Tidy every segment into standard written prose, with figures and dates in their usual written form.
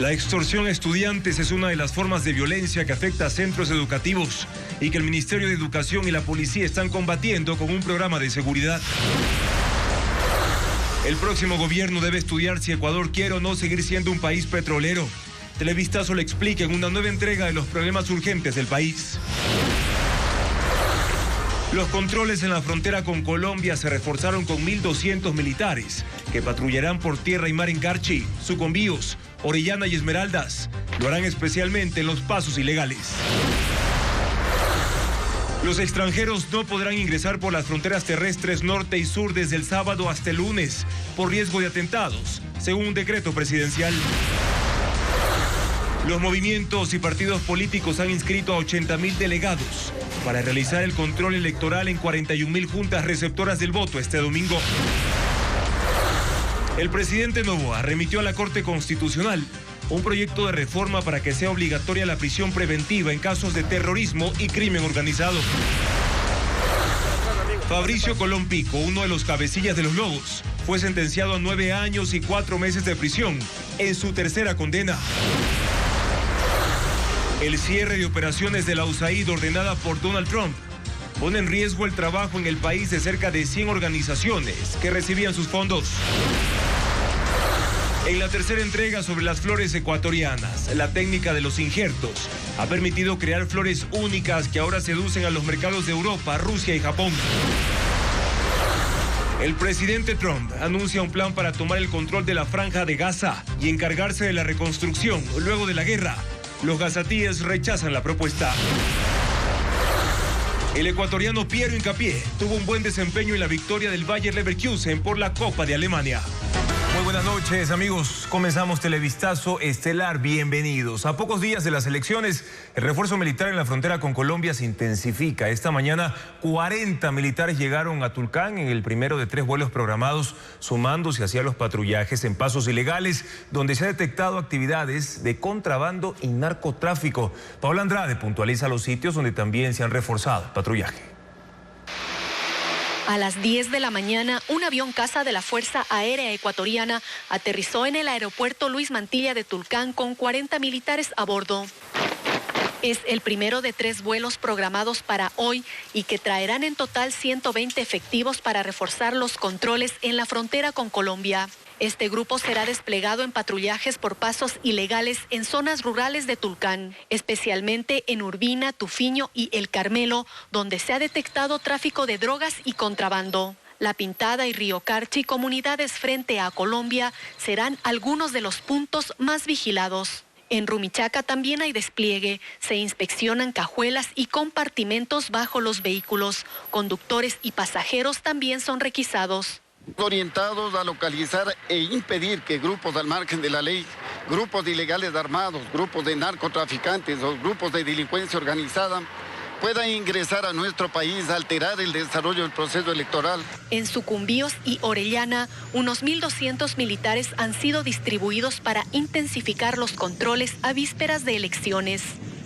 La extorsión a estudiantes es una de las formas de violencia que afecta a centros educativos y que el Ministerio de Educación y la policía están combatiendo con un programa de seguridad. El próximo gobierno debe estudiar si Ecuador quiere o no seguir siendo un país petrolero. Televistazo le explica en una nueva entrega de los problemas urgentes del país. Los controles en la frontera con Colombia se reforzaron con 1.200 militares que patrullarán por tierra y mar en Carchi, Sucumbíos, Orellana y Esmeraldas. Lo harán especialmente en los pasos ilegales. Los extranjeros no podrán ingresar por las fronteras terrestres norte y sur desde el sábado hasta el lunes por riesgo de atentados, según un decreto presidencial. Los movimientos y partidos políticos han inscrito a 80.000 delegados para realizar el control electoral en 41.000 juntas receptoras del voto este domingo. El presidente Noboa remitió a la Corte Constitucional un proyecto de reforma para que sea obligatoria la prisión preventiva en casos de terrorismo y crimen organizado. Fabricio Colón Pico, uno de los cabecillas de los Lobos, fue sentenciado a 9 años y 4 meses de prisión en su tercera condena. El cierre de operaciones de la USAID ordenada por Donald Trump pone en riesgo el trabajo en el país de cerca de 100 organizaciones que recibían sus fondos. En la tercera entrega sobre las flores ecuatorianas, la técnica de los injertos ha permitido crear flores únicas que ahora seducen a los mercados de Europa, Rusia y Japón. El presidente Trump anuncia un plan para tomar el control de la Franja de Gaza y encargarse de la reconstrucción luego de la guerra. Los gazatíes rechazan la propuesta. El ecuatoriano Piero Hincapié tuvo un buen desempeño en la victoria del Bayer Leverkusen por la Copa de Alemania. Muy buenas noches, amigos. Comenzamos Televistazo Estelar. Bienvenidos. A pocos días de las elecciones, el refuerzo militar en la frontera con Colombia se intensifica. Esta mañana, 40 militares llegaron a Tulcán en el primero de 3 vuelos programados, sumándose hacia los patrullajes en pasos ilegales, donde se ha detectado actividades de contrabando y narcotráfico. Paola Andrade puntualiza los sitios donde también se han reforzado el patrullaje. A las 10 de la mañana, un avión caza de la Fuerza Aérea Ecuatoriana aterrizó en el aeropuerto Luis Mantilla de Tulcán con 40 militares a bordo. Es el primero de 3 vuelos programados para hoy y que traerán en total 120 efectivos para reforzar los controles en la frontera con Colombia. Este grupo será desplegado en patrullajes por pasos ilegales en zonas rurales de Tulcán, especialmente en Urbina, Tufiño y El Carmelo, donde se ha detectado tráfico de drogas y contrabando. La Pintada y Río Carchi, comunidades frente a Colombia, serán algunos de los puntos más vigilados. En Rumichaca también hay despliegue, se inspeccionan cajuelas y compartimentos bajo los vehículos. Conductores y pasajeros también son requisados. Orientados a localizar e impedir que grupos al margen de la ley, grupos de ilegales armados, grupos de narcotraficantes o grupos de delincuencia organizada puedan ingresar a nuestro país, alterar el desarrollo del proceso electoral. En Sucumbíos y Orellana, unos 1.200 militares han sido distribuidos para intensificar los controles a vísperas de elecciones.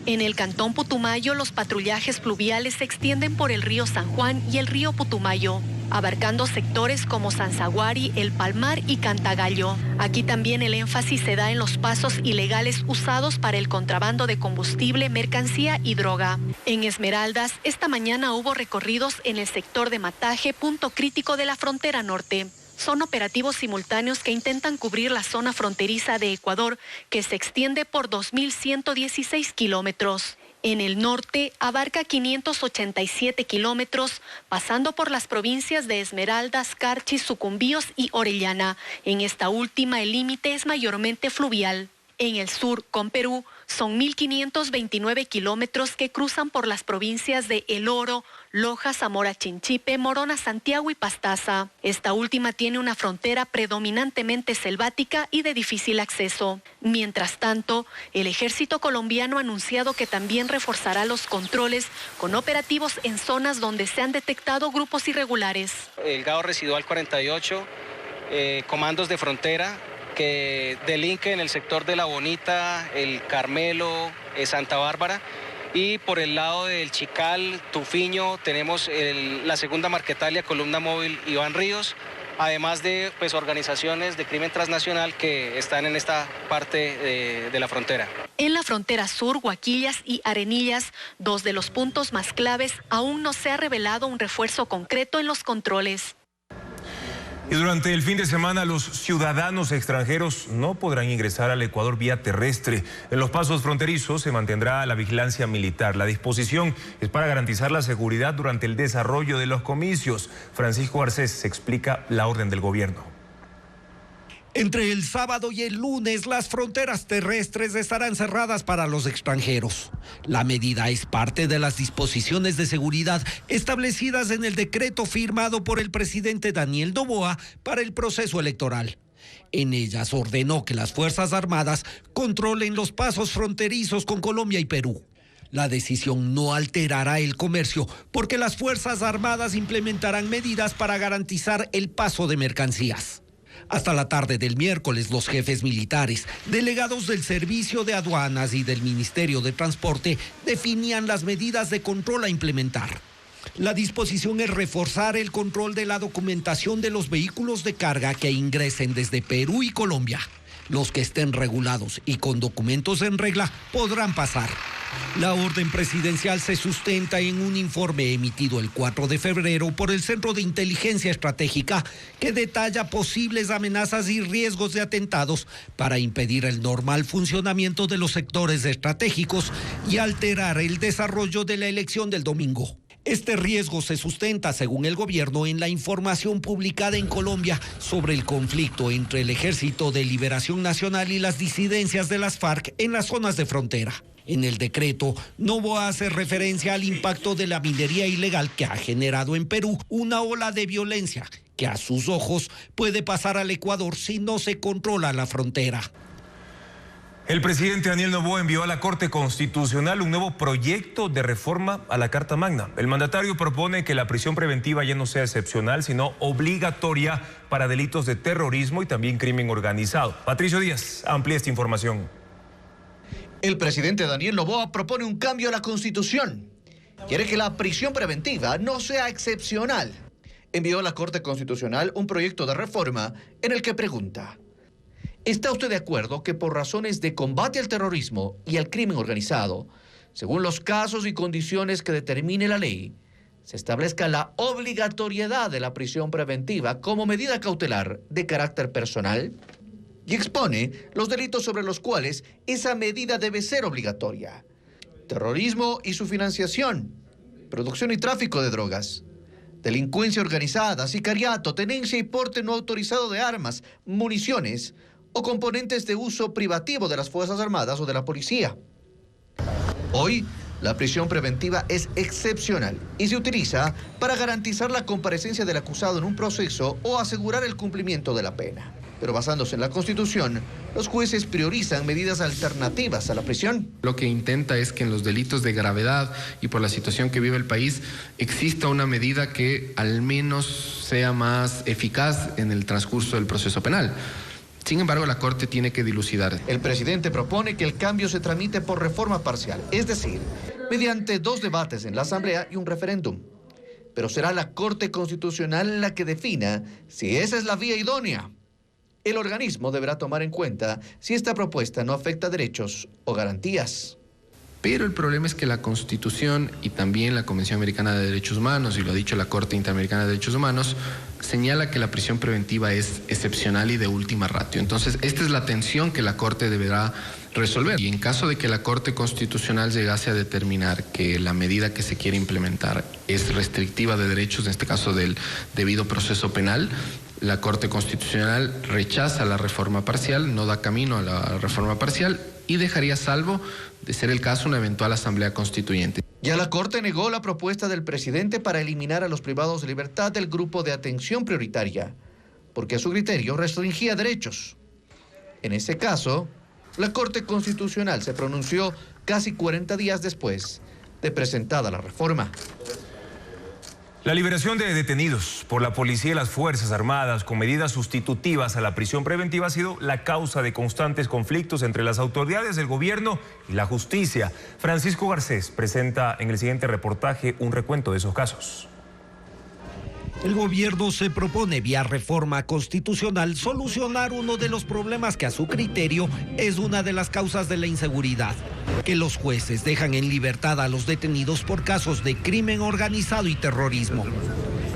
En el cantón Putumayo, los patrullajes fluviales se extienden por el río San Juan y el río Putumayo, abarcando sectores como Sanzaguari, El Palmar y Cantagallo. Aquí también el énfasis se da en los pasos ilegales usados para el contrabando de combustible, mercancía y droga. En Esmeraldas, esta mañana hubo recorridos en el sector de Mataje, punto crítico de la frontera norte. Son operativos simultáneos que intentan cubrir la zona fronteriza de Ecuador, que se extiende por 2.116 kilómetros. En el norte abarca 587 kilómetros, pasando por las provincias de Esmeraldas, Carchi, Sucumbíos y Orellana. En esta última el límite es mayormente fluvial. En el sur, con Perú, son 1.529 kilómetros que cruzan por las provincias de El Oro, Loja, Zamora Chinchipe, Morona, Santiago y Pastaza. Esta última tiene una frontera predominantemente selvática y de difícil acceso. Mientras tanto, el ejército colombiano ha anunciado que también reforzará los controles con operativos en zonas donde se han detectado grupos irregulares. El GAO Residual 48, comandos de frontera, que delinque en el sector de La Bonita, El Carmelo, Santa Bárbara. Y por el lado del Chical, Tufiño, tenemos la segunda Marquetalia, columna móvil Iván Ríos, además de pues, organizaciones de crimen transnacional que están en esta parte de la frontera. En la frontera sur, Guaquillas y Arenillas, dos de los puntos más claves, aún no se ha revelado un refuerzo concreto en los controles. Y durante el fin de semana los ciudadanos extranjeros no podrán ingresar al Ecuador vía terrestre. En los pasos fronterizos se mantendrá la vigilancia militar. La disposición es para garantizar la seguridad durante el desarrollo de los comicios. Francisco Garcés explica la orden del gobierno. Entre el sábado y el lunes, las fronteras terrestres estarán cerradas para los extranjeros. La medida es parte de las disposiciones de seguridad establecidas en el decreto firmado por el presidente Daniel Noboa para el proceso electoral. En ellas ordenó que las Fuerzas Armadas controlen los pasos fronterizos con Colombia y Perú. La decisión no alterará el comercio porque las Fuerzas Armadas implementarán medidas para garantizar el paso de mercancías. Hasta la tarde del miércoles, los jefes militares, delegados del Servicio de Aduanas y del Ministerio de Transporte definían las medidas de control a implementar. La disposición es reforzar el control de la documentación de los vehículos de carga que ingresen desde Perú y Colombia. Los que estén regulados y con documentos en regla podrán pasar. La orden presidencial se sustenta en un informe emitido el 4 de febrero por el Centro de Inteligencia Estratégica que detalla posibles amenazas y riesgos de atentados para impedir el normal funcionamiento de los sectores estratégicos y alterar el desarrollo de la elección del domingo. Este riesgo se sustenta, según el gobierno, en la información publicada en Colombia sobre el conflicto entre el Ejército de Liberación Nacional y las disidencias de las FARC en las zonas de frontera. En el decreto, Noboa hace referencia al impacto de la minería ilegal que ha generado en Perú una ola de violencia que a sus ojos puede pasar al Ecuador si no se controla la frontera. El presidente Daniel Noboa envió a la Corte Constitucional un nuevo proyecto de reforma a la Carta Magna. El mandatario propone que la prisión preventiva ya no sea excepcional, sino obligatoria para delitos de terrorismo y también crimen organizado. Patricio Díaz amplía esta información. El presidente Daniel Noboa propone un cambio a la Constitución. Quiere que la prisión preventiva no sea excepcional. Envió a la Corte Constitucional un proyecto de reforma en el que pregunta: ¿está usted de acuerdo que por razones de combate al terrorismo y al crimen organizado, según los casos y condiciones que determine la ley, se establezca la obligatoriedad de la prisión preventiva como medida cautelar de carácter personal? Y expone los delitos sobre los cuales esa medida debe ser obligatoria: terrorismo y su financiación, producción y tráfico de drogas, delincuencia organizada, sicariato, tenencia y porte no autorizado de armas, municiones o componentes de uso privativo de las Fuerzas Armadas o de la policía. Hoy, la prisión preventiva es excepcional y se utiliza para garantizar la comparecencia del acusado en un proceso o asegurar el cumplimiento de la pena. Pero basándose en la Constitución, los jueces priorizan medidas alternativas a la prisión. Lo que intenta es que en los delitos de gravedad y por la situación que vive el país exista una medida que al menos sea más eficaz en el transcurso del proceso penal. Sin embargo, la Corte tiene que dilucidar. El presidente propone que el cambio se tramite por reforma parcial, es decir, mediante 2 debates en la Asamblea y un referéndum. Pero será la Corte Constitucional la que defina si esa es la vía idónea. El organismo deberá tomar en cuenta si esta propuesta no afecta derechos o garantías. Pero el problema es que la Constitución y también la Convención Americana de Derechos Humanos, y lo ha dicho la Corte Interamericana de Derechos Humanos, señala que la prisión preventiva es excepcional y de última ratio. Entonces, esta es la tensión que la Corte deberá resolver. Y en caso de que la Corte Constitucional llegase a determinar que la medida que se quiere implementar es restrictiva de derechos, en este caso del debido proceso penal, la Corte Constitucional rechaza la reforma parcial, no da camino a la reforma parcial y dejaría salvo, de ser el caso, una eventual asamblea constituyente. Ya la Corte negó la propuesta del presidente para eliminar a los privados de libertad del grupo de atención prioritaria, porque a su criterio restringía derechos. En ese caso, la Corte Constitucional se pronunció casi 40 días después de presentada la reforma. La liberación de detenidos por la policía y las Fuerzas Armadas con medidas sustitutivas a la prisión preventiva ha sido la causa de constantes conflictos entre las autoridades del gobierno y la justicia. Francisco Garcés presenta en el siguiente reportaje un recuento de esos casos. El gobierno se propone, vía reforma constitucional, solucionar uno de los problemas que a su criterio es una de las causas de la inseguridad: que los jueces dejan en libertad a los detenidos por casos de crimen organizado y terrorismo.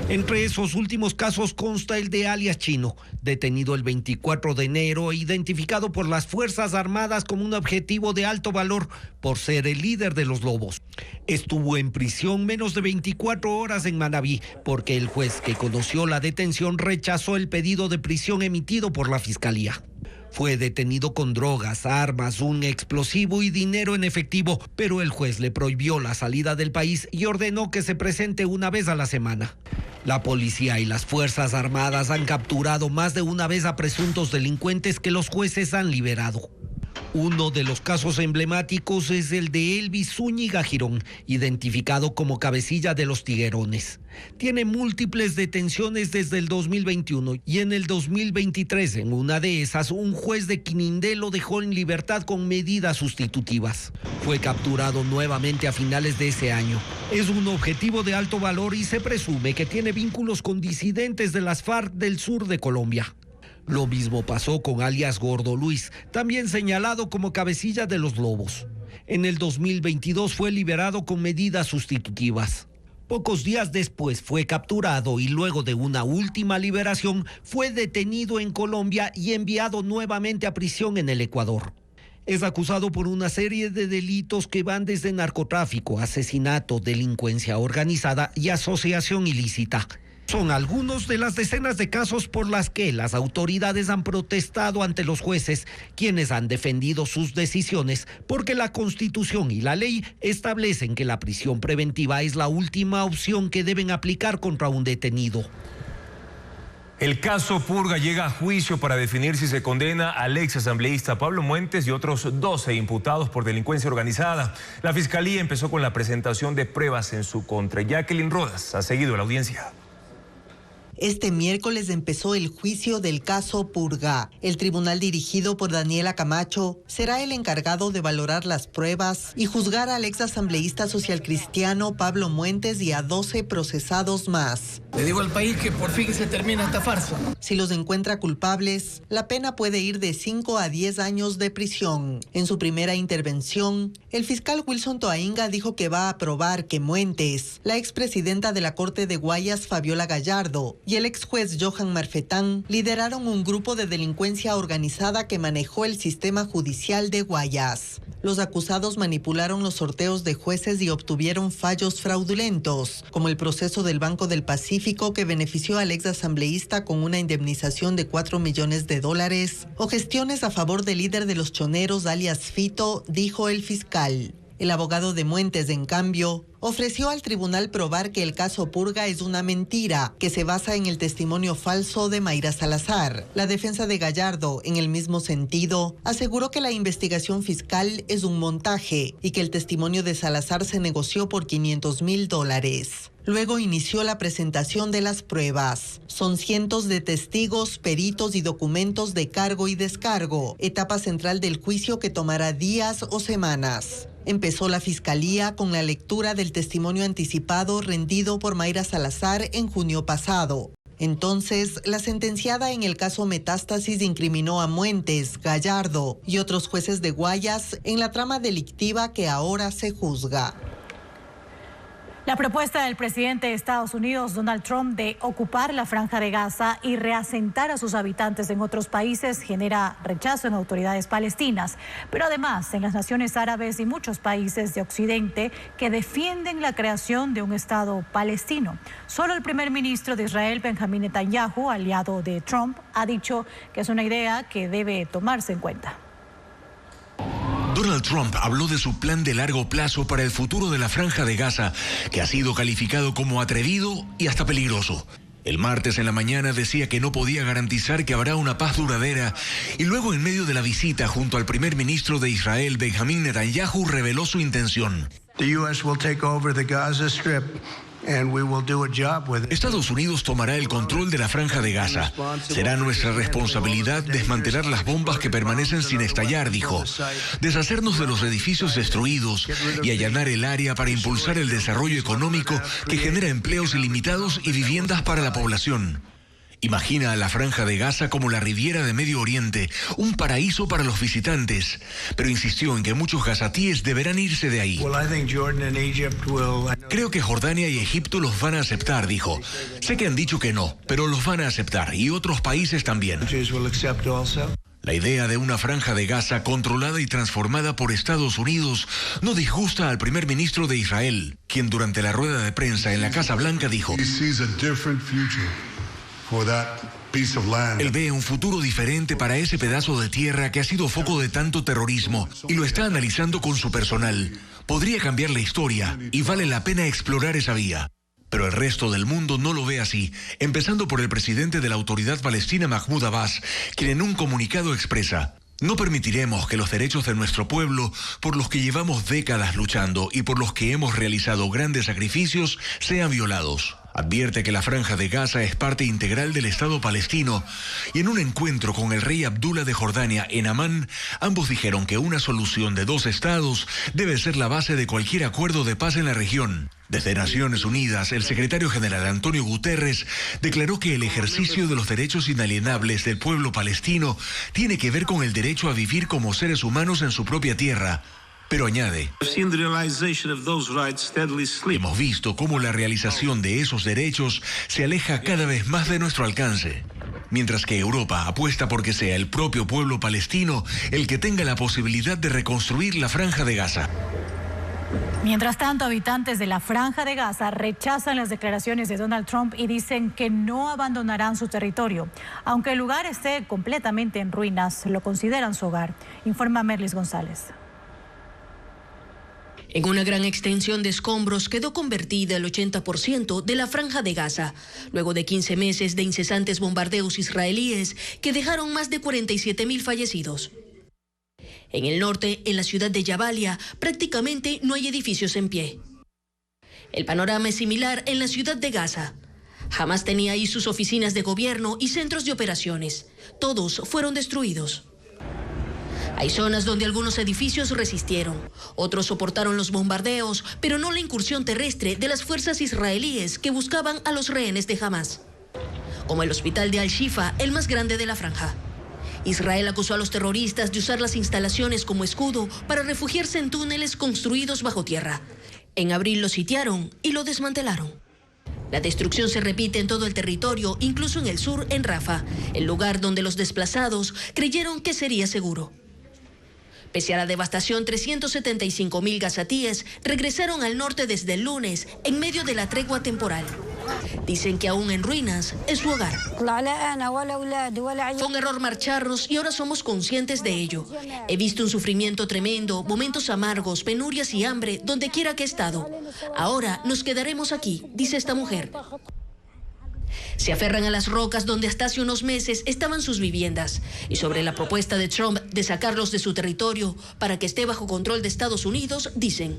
Entre esos últimos casos consta el de alias Chino, detenido el 24 de enero e identificado por las Fuerzas Armadas como un objetivo de alto valor por ser el líder de los Lobos. Estuvo en prisión menos de 24 horas en Manabí porque el juez que conoció la detención rechazó el pedido de prisión emitido por la Fiscalía. Fue detenido con drogas, armas, un explosivo y dinero en efectivo, pero el juez le prohibió la salida del país y ordenó que se presente una vez a la semana. La policía y las Fuerzas Armadas han capturado más de una vez a presuntos delincuentes que los jueces han liberado. Uno de los casos emblemáticos es el de Elvis Zúñiga Girón, identificado como cabecilla de los Tiguerones. Tiene múltiples detenciones desde el 2021 y en el 2023, en una de esas, un juez de Quinindé lo dejó en libertad con medidas sustitutivas. Fue capturado nuevamente a finales de ese año. Es un objetivo de alto valor y se presume que tiene vínculos con disidentes de las FARC del sur de Colombia. Lo mismo pasó con alias Gordo Luis, también señalado como cabecilla de los Lobos. En el 2022 fue liberado con medidas sustitutivas. Pocos días después fue capturado y luego de una última liberación fue detenido en Colombia y enviado nuevamente a prisión en el Ecuador. Es acusado por una serie de delitos que van desde narcotráfico, asesinato, delincuencia organizada y asociación ilícita. Son algunos de las decenas de casos por las que las autoridades han protestado ante los jueces, quienes han defendido sus decisiones porque la Constitución y la ley establecen que la prisión preventiva es la última opción que deben aplicar contra un detenido. El caso Purga llega a juicio para definir si se condena al ex asambleísta Pablo Muentes y otros 12 imputados por delincuencia organizada. La Fiscalía empezó con la presentación de pruebas en su contra. Jacqueline Rodas ha seguido la audiencia. Este miércoles empezó el juicio del caso Purga. El tribunal dirigido por Daniela Camacho será el encargado de valorar las pruebas y juzgar al ex asambleísta socialcristiano Pablo Muentes y a 12 procesados más. Le digo al país que por fin se termina esta farsa. Si los encuentra culpables, la pena puede ir de 5 a 10 años de prisión. En su primera intervención, el fiscal Wilson Toainga dijo que va a probar que Muentes, la expresidenta de la Corte de Guayas Fabiola Gallardo y el ex juez Johan Marfetán lideraron un grupo de delincuencia organizada que manejó el sistema judicial de Guayas. Los acusados manipularon los sorteos de jueces y obtuvieron fallos fraudulentos, como el proceso del Banco del Pacífico que benefició al ex asambleísta con una indemnización de $4 millones, o gestiones a favor del líder de los choneros alias Fito, dijo el fiscal. El abogado de Muentes, en cambio, ofreció al tribunal probar que el caso Purga es una mentira, que se basa en el testimonio falso de Mayra Salazar. La defensa de Gallardo, en el mismo sentido, aseguró que la investigación fiscal es un montaje y que el testimonio de Salazar se negoció por $500,000. Luego inició la presentación de las pruebas. Son cientos de testigos, peritos y documentos de cargo y descargo, etapa central del juicio que tomará días o semanas. Empezó la Fiscalía con la lectura del testimonio anticipado rendido por Mayra Salazar en junio pasado. Entonces, la sentenciada en el caso Metástasis incriminó a Muentes, Gallardo y otros jueces de Guayas en la trama delictiva que ahora se juzga. La propuesta del presidente de Estados Unidos, Donald Trump, de ocupar la Franja de Gaza y reasentar a sus habitantes en otros países genera rechazo en autoridades palestinas, pero además en las naciones árabes y muchos países de Occidente que defienden la creación de un Estado palestino. Solo el primer ministro de Israel, Benjamín Netanyahu, aliado de Trump, ha dicho que es una idea que debe tomarse en cuenta. Donald Trump habló de su plan de largo plazo para el futuro de la Franja de Gaza, que ha sido calificado como atrevido y hasta peligroso. El martes en la mañana decía que no podía garantizar que habrá una paz duradera y luego en medio de la visita junto al primer ministro de Israel, Benjamín Netanyahu, reveló su intención. The U.S. will take over the Gaza Strip Estados Unidos tomará el control de la Franja de Gaza. Será nuestra responsabilidad desmantelar las bombas que permanecen sin estallar, dijo. Deshacernos de los edificios destruidos y allanar el área para impulsar el desarrollo económico que genera empleos ilimitados y viviendas para la población. Imagina a la Franja de Gaza como la Riviera de Medio Oriente, un paraíso para los visitantes, pero insistió en que muchos gazatíes deberán irse de ahí. Creo que Jordania y Egipto los van a aceptar, dijo. Sé que han dicho que no, pero los van a aceptar, y otros países también. La idea de una Franja de Gaza controlada y transformada por Estados Unidos no disgusta al primer ministro de Israel, quien durante la rueda de prensa en la Casa Blanca dijo: él ve un futuro diferente para ese pedazo de tierra que ha sido foco de tanto terrorismo y lo está analizando con su personal. Podría cambiar la historia y vale la pena explorar esa vía. Pero el resto del mundo no lo ve así, empezando por el presidente de la Autoridad Palestina, Mahmoud Abbas, quien en un comunicado expresa: no permitiremos que los derechos de nuestro pueblo, por los que llevamos décadas luchando y por los que hemos realizado grandes sacrificios, sean violados. Advierte que la Franja de Gaza es parte integral del Estado palestino y en un encuentro con el rey Abdullah de Jordania en Amán, ambos dijeron que una solución de dos estados debe ser la base de cualquier acuerdo de paz en la región. Desde Naciones Unidas, el secretario general Antonio Guterres declaró que el ejercicio de los derechos inalienables del pueblo palestino tiene que ver con el derecho a vivir como seres humanos en su propia tierra. Pero añade: hemos visto cómo la realización de esos derechos se aleja cada vez más de nuestro alcance, mientras que Europa apuesta por que sea el propio pueblo palestino el que tenga la posibilidad de reconstruir la Franja de Gaza. Mientras tanto, habitantes de la Franja de Gaza rechazan las declaraciones de Donald Trump y dicen que no abandonarán su territorio. Aunque el lugar esté completamente en ruinas, lo consideran su hogar. Informa Merlis González. En una gran extensión de escombros quedó convertida el 80% de la Franja de Gaza, luego de 15 meses de incesantes bombardeos israelíes que dejaron más de 47.000 fallecidos. En el norte, en la ciudad de Jabalia, prácticamente no hay edificios en pie. El panorama es similar en la ciudad de Gaza. Hamás tenía ahí sus oficinas de gobierno y centros de operaciones. Todos fueron destruidos. Hay zonas donde algunos edificios resistieron, otros soportaron los bombardeos, pero no la incursión terrestre de las fuerzas israelíes que buscaban a los rehenes de Hamás, como el hospital de Al-Shifa, el más grande de la franja. Israel acusó a los terroristas de usar las instalaciones como escudo para refugiarse en túneles construidos bajo tierra. En abril lo sitiaron y lo desmantelaron. La destrucción se repite en todo el territorio, incluso en el sur, en Rafah, el lugar donde los desplazados creyeron que sería seguro. Pese a la devastación, 375.000 gazatíes regresaron al norte desde el lunes, en medio de la tregua temporal. Dicen que aún en ruinas es su hogar. Fue un error marcharnos y ahora somos conscientes de ello. He visto un sufrimiento tremendo, momentos amargos, penurias y hambre donde quiera que he estado. Ahora nos quedaremos aquí, dice esta mujer. Se aferran a las rocas donde hasta hace unos meses estaban sus viviendas. Y sobre la propuesta de Trump de sacarlos de su territorio para que esté bajo control de Estados Unidos, dicen: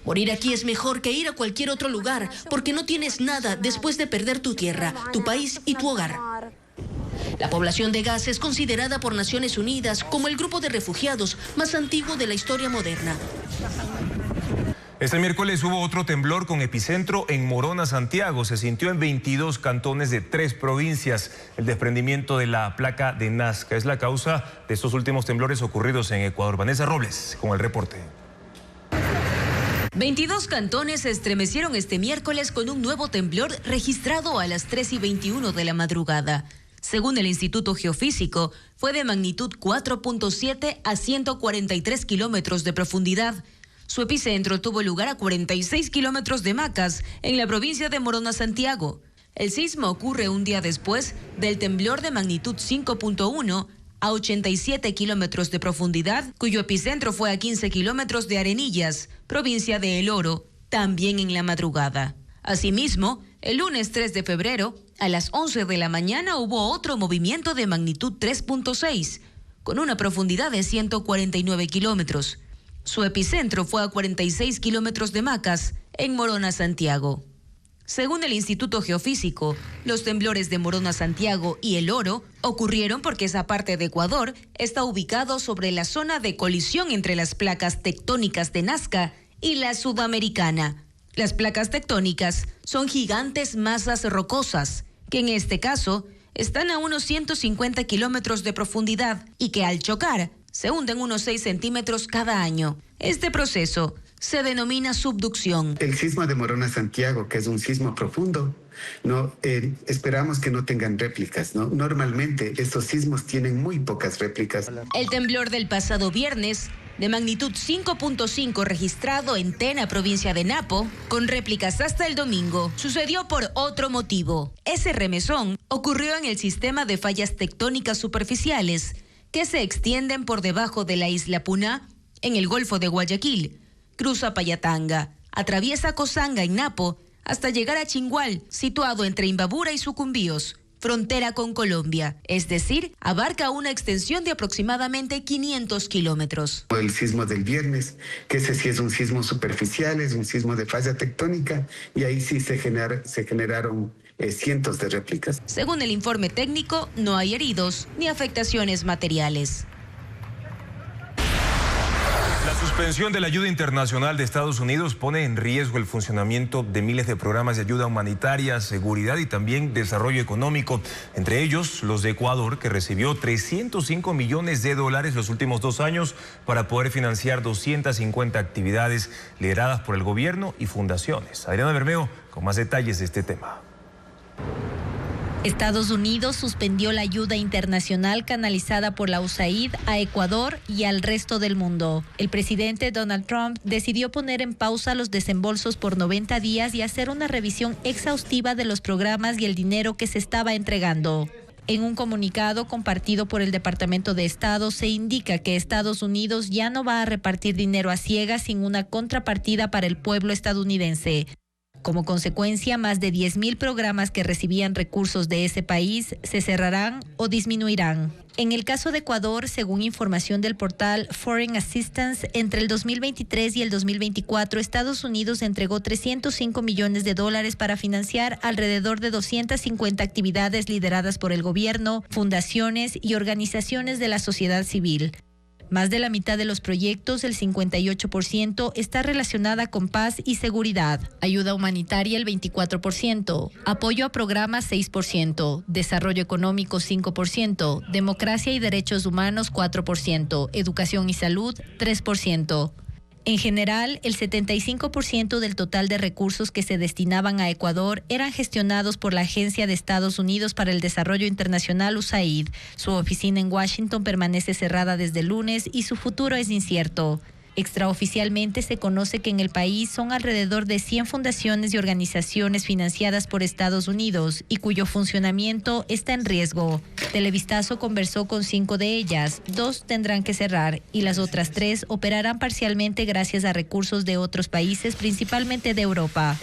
morir aquí es mejor que ir a cualquier otro lugar, porque no tienes nada después de perder tu tierra, tu país y tu hogar. La población de Gaza es considerada por Naciones Unidas como el grupo de refugiados más antiguo de la historia moderna. Este miércoles hubo otro temblor con epicentro en Morona, Santiago. Se sintió en 22 cantones de 3 provincias. El desprendimiento de la placa de Nazca es la causa de estos últimos temblores ocurridos en Ecuador. Vanessa Robles con el reporte. 22 cantones se estremecieron este miércoles con un nuevo temblor registrado a las 3:21 de la madrugada. Según el Instituto Geofísico, fue de magnitud 4.7 a 143 kilómetros de profundidad. Su epicentro tuvo lugar a 46 kilómetros de Macas, en la provincia de Morona, Santiago. El sismo ocurre un día después del temblor de magnitud 5.1 a 87 kilómetros de profundidad, cuyo epicentro fue a 15 kilómetros de Arenillas, provincia de El Oro, también en la madrugada. Asimismo, el lunes 3 de febrero, a las 11 de la mañana, hubo otro movimiento de magnitud 3.6, con una profundidad de 149 kilómetros. Su epicentro fue a 46 kilómetros de Macas, en Morona, Santiago. Según el Instituto Geofísico, los temblores de Morona, Santiago y El Oro ocurrieron porque esa parte de Ecuador está ubicado sobre la zona de colisión entre las placas tectónicas de Nazca y la sudamericana. Las placas tectónicas son gigantes masas rocosas, que en este caso están a unos 150 kilómetros de profundidad y que al chocar se hunden unos 6 centímetros cada año. Este proceso se denomina subducción. El sismo de Morona, Santiago, que es un sismo profundo, esperamos que no tengan réplicas, ¿no? Normalmente estos sismos tienen muy pocas réplicas. El temblor del pasado viernes, de magnitud 5.5 registrado en Tena, provincia de Napo, con réplicas hasta el domingo, sucedió por otro motivo. Ese remesón ocurrió en el sistema de fallas tectónicas superficiales que se extienden por debajo de la isla Puná, en el Golfo de Guayaquil. Cruza Payatanga, atraviesa Cozanga en Napo, hasta llegar a Chingual, situado entre Imbabura y Sucumbíos, frontera con Colombia. Es decir, abarca una extensión de aproximadamente 500 kilómetros. El sismo del viernes, que ese sí es un sismo superficial, es un sismo de falla tectónica, y ahí sí se generaron cientos de réplicas. Según el informe técnico, no hay heridos ni afectaciones materiales. La suspensión de la ayuda internacional de Estados Unidos pone en riesgo el funcionamiento de miles de programas de ayuda humanitaria, seguridad y también desarrollo económico, entre ellos los de Ecuador, que recibió $305 millones los últimos 2 años para poder financiar 250 actividades lideradas por el gobierno y fundaciones. Adriana Bermeo con más detalles de este tema. Estados Unidos suspendió la ayuda internacional canalizada por la USAID a Ecuador y al resto del mundo. El presidente Donald Trump decidió poner en pausa los desembolsos por 90 días y hacer una revisión exhaustiva de los programas y el dinero que se estaba entregando. En un comunicado compartido por el Departamento de Estado se indica que Estados Unidos ya no va a repartir dinero a ciegas sin una contrapartida para el pueblo estadounidense. Como consecuencia, más de 10.000 programas que recibían recursos de ese país se cerrarán o disminuirán. En el caso de Ecuador, según información del portal Foreign Assistance, entre el 2023 y el 2024, Estados Unidos entregó $305 millones para financiar alrededor de 250 actividades lideradas por el gobierno, fundaciones y organizaciones de la sociedad civil. Más de la mitad de los proyectos, el 58%, está relacionada con paz y seguridad. Ayuda humanitaria, el 24%. Apoyo a programas, 6%. Desarrollo económico, 5%. Democracia y derechos humanos, 4%. Educación y salud, 3%. En general, el 75% del total de recursos que se destinaban a Ecuador eran gestionados por la Agencia de Estados Unidos para el Desarrollo Internacional, USAID. Su oficina en Washington permanece cerrada desde el lunes y su futuro es incierto. Extraoficialmente se conoce que en el país son alrededor de 100 fundaciones y organizaciones financiadas por Estados Unidos y cuyo funcionamiento está en riesgo. Televistazo conversó con 5 de ellas, 2 tendrán que cerrar y las otras 3 operarán parcialmente gracias a recursos de otros países, principalmente de Europa.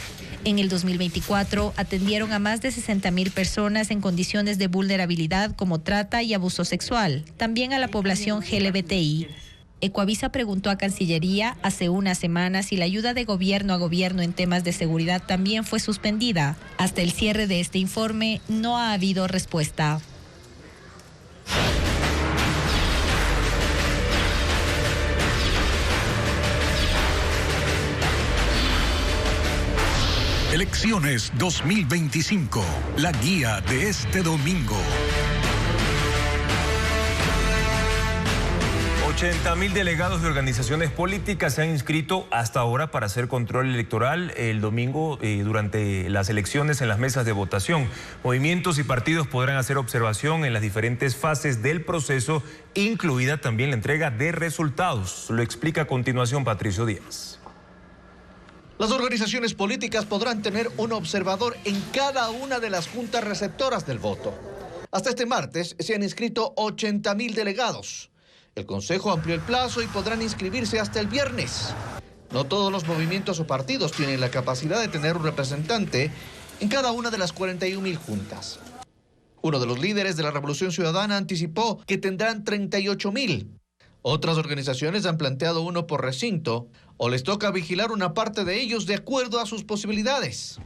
En el 2024 atendieron a más de 60.000 personas en condiciones de vulnerabilidad como trata y abuso sexual, también a la población LGBTI. Ecuavisa preguntó a Cancillería hace unas semanas si la ayuda de gobierno a gobierno en temas de seguridad también fue suspendida. Hasta el cierre de este informe no ha habido respuesta. Elecciones 2025, la guía de este domingo. 80.000 delegados de organizaciones políticas se han inscrito hasta ahora para hacer control electoral el domingo durante las elecciones en las mesas de votación. Movimientos y partidos podrán hacer observación en las diferentes fases del proceso, incluida también la entrega de resultados. Lo explica a continuación Patricio Díaz. Las organizaciones políticas podrán tener un observador en cada una de las juntas receptoras del voto. Hasta este martes se han inscrito 80.000 delegados. El Consejo amplió el plazo y podrán inscribirse hasta el viernes. No todos los movimientos o partidos tienen la capacidad de tener un representante en cada una de las 41.000 juntas. Uno de los líderes de la Revolución Ciudadana anticipó que tendrán 38.000. Otras organizaciones han planteado uno por recinto o les toca vigilar una parte de ellos de acuerdo a sus posibilidades.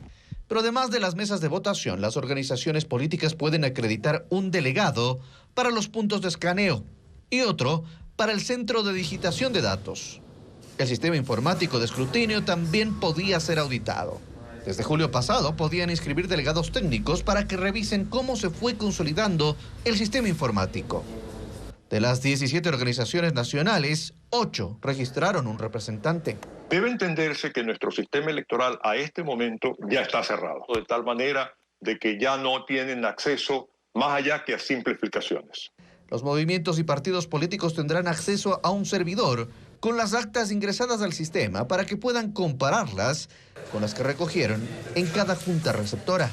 Pero además de las mesas de votación, las organizaciones políticas pueden acreditar un delegado para los puntos de escaneo y otro para el centro de digitación de datos. El sistema informático de escrutinio también podía ser auditado. Desde julio pasado podían inscribir delegados técnicos para que revisen cómo se fue consolidando el sistema informático. De las 17 organizaciones nacionales, 8 registraron un representante. Debe entenderse que nuestro sistema electoral a este momento ya está cerrado, de tal manera de que ya no tienen acceso más allá que a simplificaciones. Los movimientos y partidos políticos tendrán acceso a un servidor con las actas ingresadas al sistema para que puedan compararlas con las que recogieron en cada junta receptora.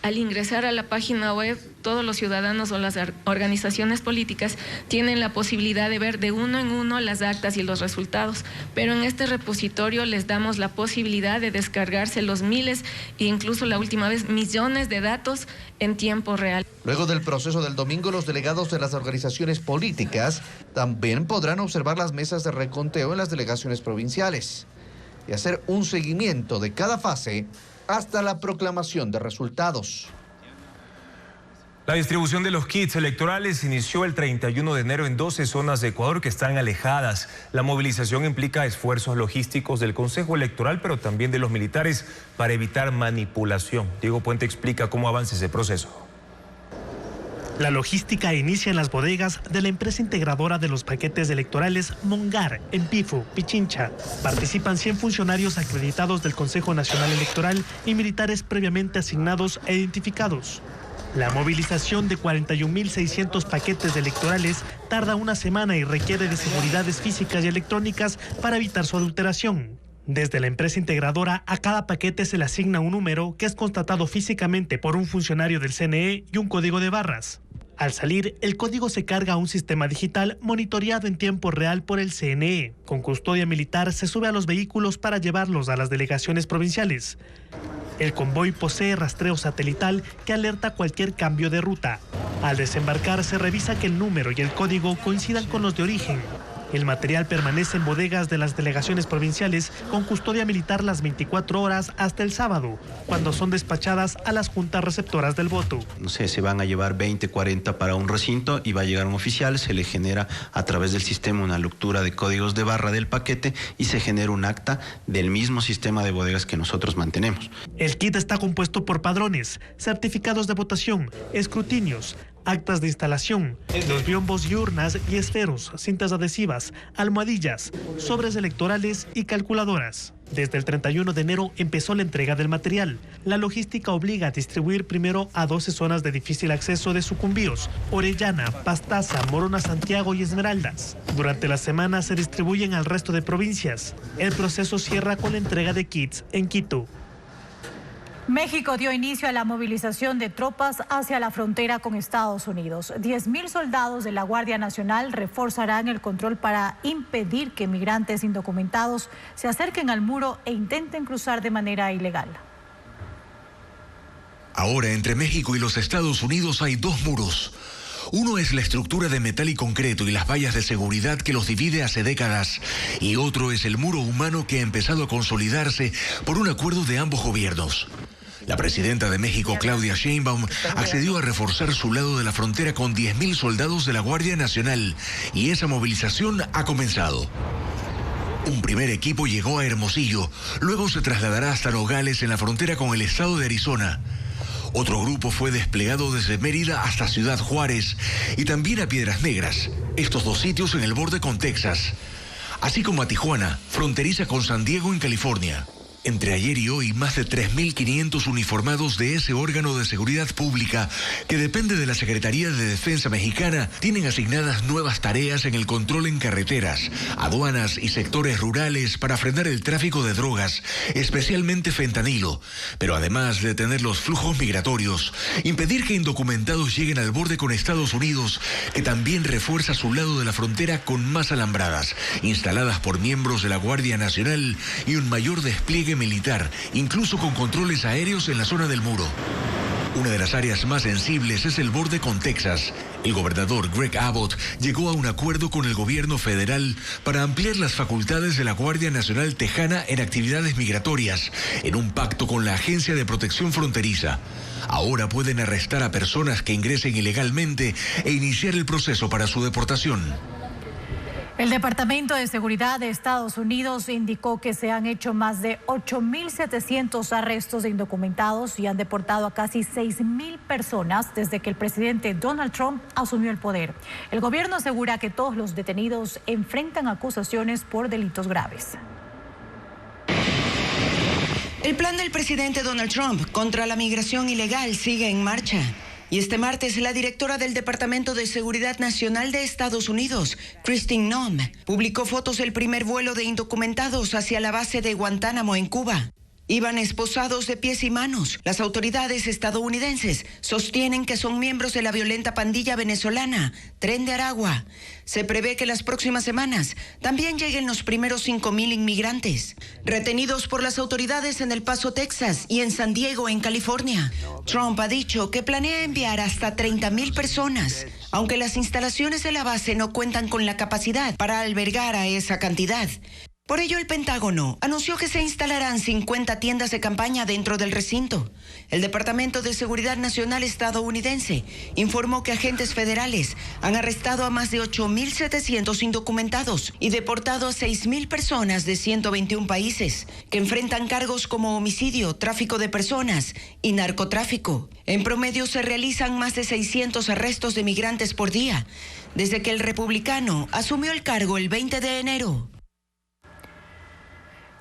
Al ingresar a la página web, todos los ciudadanos o las organizaciones políticas tienen la posibilidad de ver de uno en uno las actas y los resultados, pero en este repositorio les damos la posibilidad de descargarse los miles e incluso la última vez millones de datos en tiempo real. Luego del proceso del domingo, los delegados de las organizaciones políticas también podrán observar las mesas de reconteo en las delegaciones provinciales y hacer un seguimiento de cada fase hasta la proclamación de resultados. La distribución de los kits electorales inició el 31 de enero en 12 zonas de Ecuador que están alejadas. La movilización implica esfuerzos logísticos del Consejo Electoral, pero también de los militares para evitar manipulación. Diego Puente explica cómo avanza ese proceso. La logística inicia en las bodegas de la empresa integradora de los paquetes electorales Mongar, en Pifu, Pichincha. Participan 100 funcionarios acreditados del Consejo Nacional Electoral y militares previamente asignados e identificados. La movilización de 41.600 paquetes electorales tarda una semana y requiere de seguridades físicas y electrónicas para evitar su adulteración. Desde la empresa integradora, a cada paquete se le asigna un número que es constatado físicamente por un funcionario del CNE y un código de barras. Al salir, el código se carga a un sistema digital monitoreado en tiempo real por el CNE. Con custodia militar se sube a los vehículos para llevarlos a las delegaciones provinciales. El convoy posee rastreo satelital que alerta cualquier cambio de ruta. Al desembarcar se revisa que el número y el código coincidan con los de origen. El material permanece en bodegas de las delegaciones provinciales con custodia militar las 24 horas hasta el sábado, cuando son despachadas a las juntas receptoras del voto. No sé, se van a llevar 20, 40 para un recinto y va a llegar un oficial, se le genera a través del sistema una lectura de códigos de barra del paquete y se genera un acta del mismo sistema de bodegas que nosotros mantenemos. El kit está compuesto por padrones, certificados de votación, escrutinios, actas de instalación, los biombos y urnas y esferos, cintas adhesivas, almohadillas, sobres electorales y calculadoras. Desde el 31 de enero empezó la entrega del material. La logística obliga a distribuir primero a 12 zonas de difícil acceso de Sucumbíos, Orellana, Pastaza, Morona, Santiago y Esmeraldas. Durante la semana se distribuyen al resto de provincias. El proceso cierra con la entrega de kits en Quito. México dio inicio a la movilización de tropas hacia la frontera con Estados Unidos. 10.000 soldados de la Guardia Nacional reforzarán el control para impedir que migrantes indocumentados se acerquen al muro e intenten cruzar de manera ilegal. Ahora, entre México y los Estados Unidos hay dos muros. Uno es la estructura de metal y concreto y las vallas de seguridad que los divide hace décadas. Y otro es el muro humano que ha empezado a consolidarse por un acuerdo de ambos gobiernos. La presidenta de México, Claudia Sheinbaum, accedió a reforzar su lado de la frontera con 10.000 soldados de la Guardia Nacional y esa movilización ha comenzado. Un primer equipo llegó a Hermosillo, luego se trasladará hasta Nogales en la frontera con el estado de Arizona. Otro grupo fue desplegado desde Mérida hasta Ciudad Juárez y también a Piedras Negras, estos dos sitios en el borde con Texas, así como a Tijuana, fronteriza con San Diego en California. Entre ayer y hoy, más de 3.500 uniformados de ese órgano de seguridad pública, que depende de la Secretaría de Defensa Mexicana, tienen asignadas nuevas tareas en el control en carreteras, aduanas y sectores rurales para frenar el tráfico de drogas, especialmente fentanilo, pero además detener los flujos migratorios, impedir que indocumentados lleguen al borde con Estados Unidos, que también refuerza su lado de la frontera con más alambradas, instaladas por miembros de la Guardia Nacional y un mayor despliegue militar, incluso con controles aéreos en la zona del muro. Una de las áreas más sensibles es el borde con Texas. El gobernador Greg Abbott llegó a un acuerdo con el gobierno federal para ampliar las facultades de la Guardia Nacional Tejana en actividades migratorias, en un pacto con la Agencia de Protección Fronteriza. Ahora pueden arrestar a personas que ingresen ilegalmente e iniciar el proceso para su deportación. El Departamento de Seguridad de Estados Unidos indicó que se han hecho más de 8.700 arrestos de indocumentados y han deportado a casi 6.000 personas desde que el presidente Donald Trump asumió el poder. El gobierno asegura que todos los detenidos enfrentan acusaciones por delitos graves. El plan del presidente Donald Trump contra la migración ilegal sigue en marcha. Y este martes, la directora del Departamento de Seguridad Nacional de Estados Unidos, Kristi Noem, publicó fotos del primer vuelo de indocumentados hacia la base de Guantánamo en Cuba. Iban esposados de pies y manos. Las autoridades estadounidenses sostienen que son miembros de la violenta pandilla venezolana, Tren de Aragua. Se prevé que las próximas semanas también lleguen los primeros 5.000 inmigrantes, retenidos por las autoridades en El Paso, Texas, y en San Diego, en California. Trump ha dicho que planea enviar hasta 30.000 personas, aunque las instalaciones de la base no cuentan con la capacidad para albergar a esa cantidad. Por ello, el Pentágono anunció que se instalarán 50 tiendas de campaña dentro del recinto. El Departamento de Seguridad Nacional estadounidense informó que agentes federales han arrestado a más de 8.700 indocumentados y deportado a 6.000 personas de 121 países, que enfrentan cargos como homicidio, tráfico de personas y narcotráfico. En promedio se realizan más de 600 arrestos de migrantes por día, desde que el republicano asumió el cargo el 20 de enero.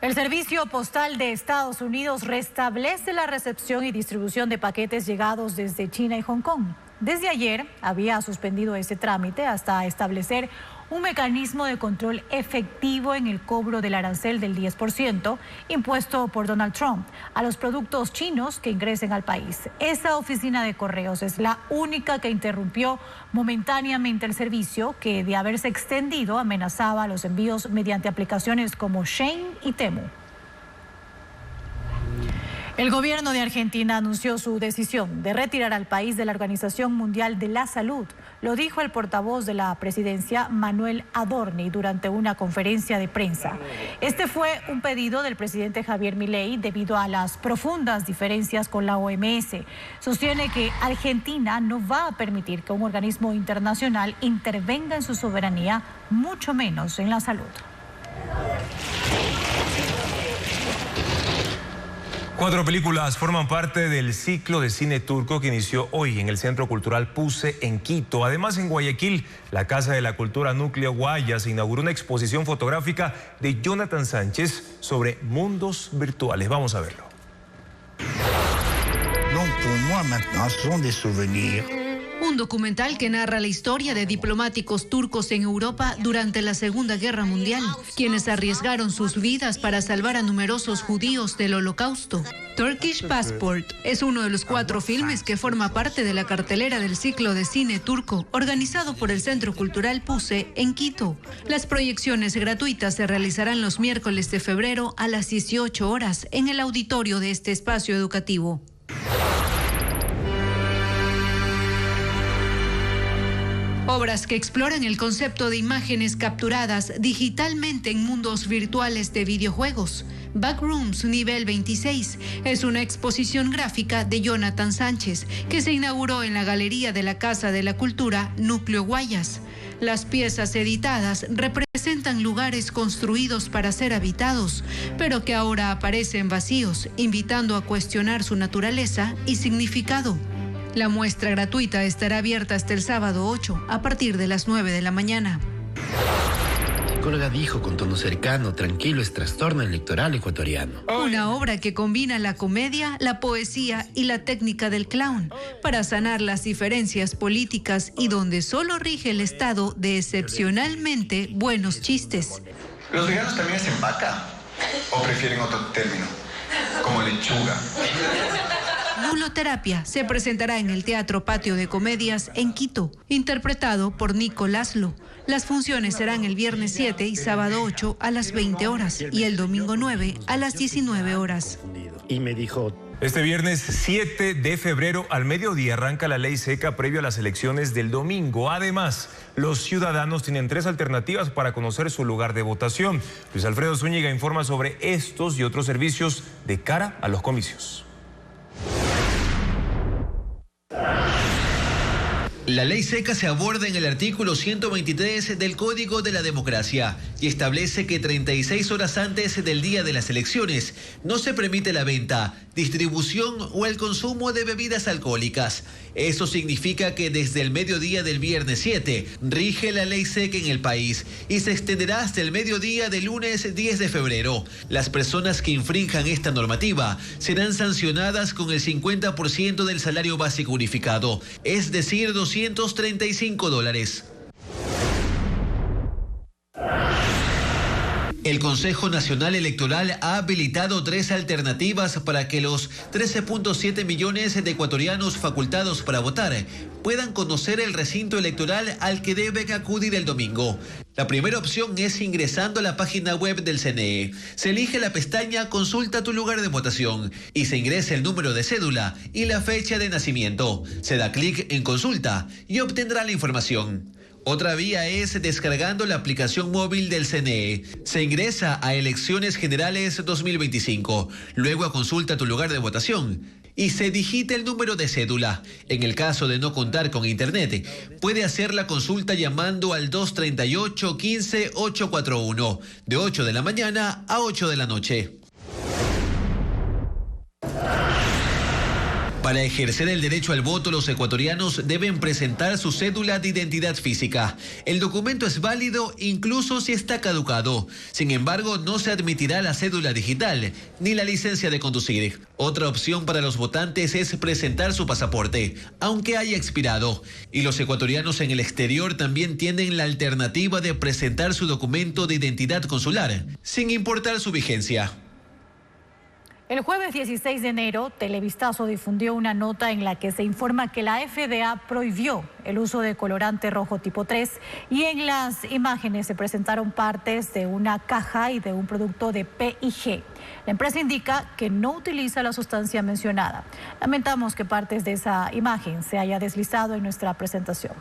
El Servicio Postal de Estados Unidos restablece la recepción y distribución de paquetes llegados desde China y Hong Kong. Desde ayer había suspendido ese trámite hasta establecer un mecanismo de control efectivo en el cobro del arancel del 10% impuesto por Donald Trump a los productos chinos que ingresen al país. Esa oficina de correos es la única que interrumpió momentáneamente el servicio, que de haberse extendido amenazaba los envíos mediante aplicaciones como Shein y Temu. El gobierno de Argentina anunció su decisión de retirar al país de la Organización Mundial de la Salud. Lo dijo el portavoz de la presidencia, Manuel Adorni, durante una conferencia de prensa. Este fue un pedido del presidente Javier Milei debido a las profundas diferencias con la OMS. Sostiene que Argentina no va a permitir que un organismo internacional intervenga en su soberanía, mucho menos en la salud. 4 películas forman parte del ciclo de cine turco que inició hoy en el Centro Cultural Puse en Quito. Además, en Guayaquil, la Casa de la Cultura Núcleo Guayas inauguró una exposición fotográfica de Jonathan Sánchez sobre mundos virtuales. Vamos a verlo. Un documental que narra la historia de diplomáticos turcos en Europa durante la Segunda Guerra Mundial, quienes arriesgaron sus vidas para salvar a numerosos judíos del Holocausto. Turkish Passport es uno de los 4 filmes que forma parte de la cartelera del ciclo de cine turco organizado por el Centro Cultural Puse en Quito. Las proyecciones gratuitas se realizarán los miércoles de febrero a las 18 horas en el auditorio de este espacio educativo. Obras que exploran el concepto de imágenes capturadas digitalmente en mundos virtuales de videojuegos. Backrooms Nivel 26 es una exposición gráfica de Jonathan Sánchez que se inauguró en la Galería de la Casa de la Cultura Núcleo Guayas. Las piezas editadas representan lugares construidos para ser habitados, pero que ahora aparecen vacíos, invitando a cuestionar su naturaleza y significado. La muestra gratuita estará abierta hasta el sábado 8 a partir de las 9 de la mañana. La psicóloga dijo con tono cercano, tranquilo, es trastorno electoral ecuatoriano. Una obra que combina la comedia, la poesía y la técnica del clown para sanar las diferencias políticas y donde solo rige el estado de excepcionalmente buenos chistes. ¿Los veganos también hacen vaca? ¿O prefieren otro término? Como lechuga. Nuloterapia se presentará en el Teatro Patio de Comedias en Quito, interpretado por Nico Laszlo. Las funciones serán el viernes 7 y sábado 8 a las 20 horas y el domingo 9 a las 19 horas. Y me dijo, Este viernes 7 de febrero al mediodía arranca la ley seca previo a las elecciones del domingo. Además, los ciudadanos tienen 3 alternativas para conocer su lugar de votación. Luis Alfredo Zúñiga informa sobre estos y otros servicios de cara a los comicios. La ley seca se aborda en el artículo 123 del Código de la Democracia y establece que 36 horas antes del día de las elecciones no se permite la venta, distribución o el consumo de bebidas alcohólicas. Eso significa que desde el mediodía del viernes 7 rige la ley seca en el país y se extenderá hasta el mediodía del lunes 10 de febrero. Las personas que infrinjan esta normativa serán sancionadas con el 50% del salario básico unificado, es decir, $235. El Consejo Nacional Electoral ha habilitado 3 alternativas para que los 13.7 millones de ecuatorianos facultados para votar puedan conocer el recinto electoral al que deben acudir el domingo. La primera opción es ingresando a la página web del CNE. Se elige la pestaña Consulta tu lugar de votación y se ingresa el número de cédula y la fecha de nacimiento. Se da clic en Consulta y obtendrá la información. Otra vía es descargando la aplicación móvil del CNE. Se ingresa a Elecciones Generales 2025, luego a Consulta tu lugar de votación y se digita el número de cédula. En el caso de no contar con internet, puede hacer la consulta llamando al 238-15-841, de 8 de la mañana a 8 de la noche. Para ejercer el derecho al voto, los ecuatorianos deben presentar su cédula de identidad física. El documento es válido incluso si está caducado. Sin embargo, no se admitirá la cédula digital ni la licencia de conducir. Otra opción para los votantes es presentar su pasaporte, aunque haya expirado. Y los ecuatorianos en el exterior también tienen la alternativa de presentar su documento de identidad consular, sin importar su vigencia. El jueves 16 de enero, Televistazo difundió una nota en la que se informa que la FDA prohibió el uso de colorante rojo tipo 3 y en las imágenes se presentaron partes de una caja y de un producto de P&G. La empresa indica que no utiliza la sustancia mencionada. Lamentamos que partes de esa imagen se haya deslizado en nuestra presentación.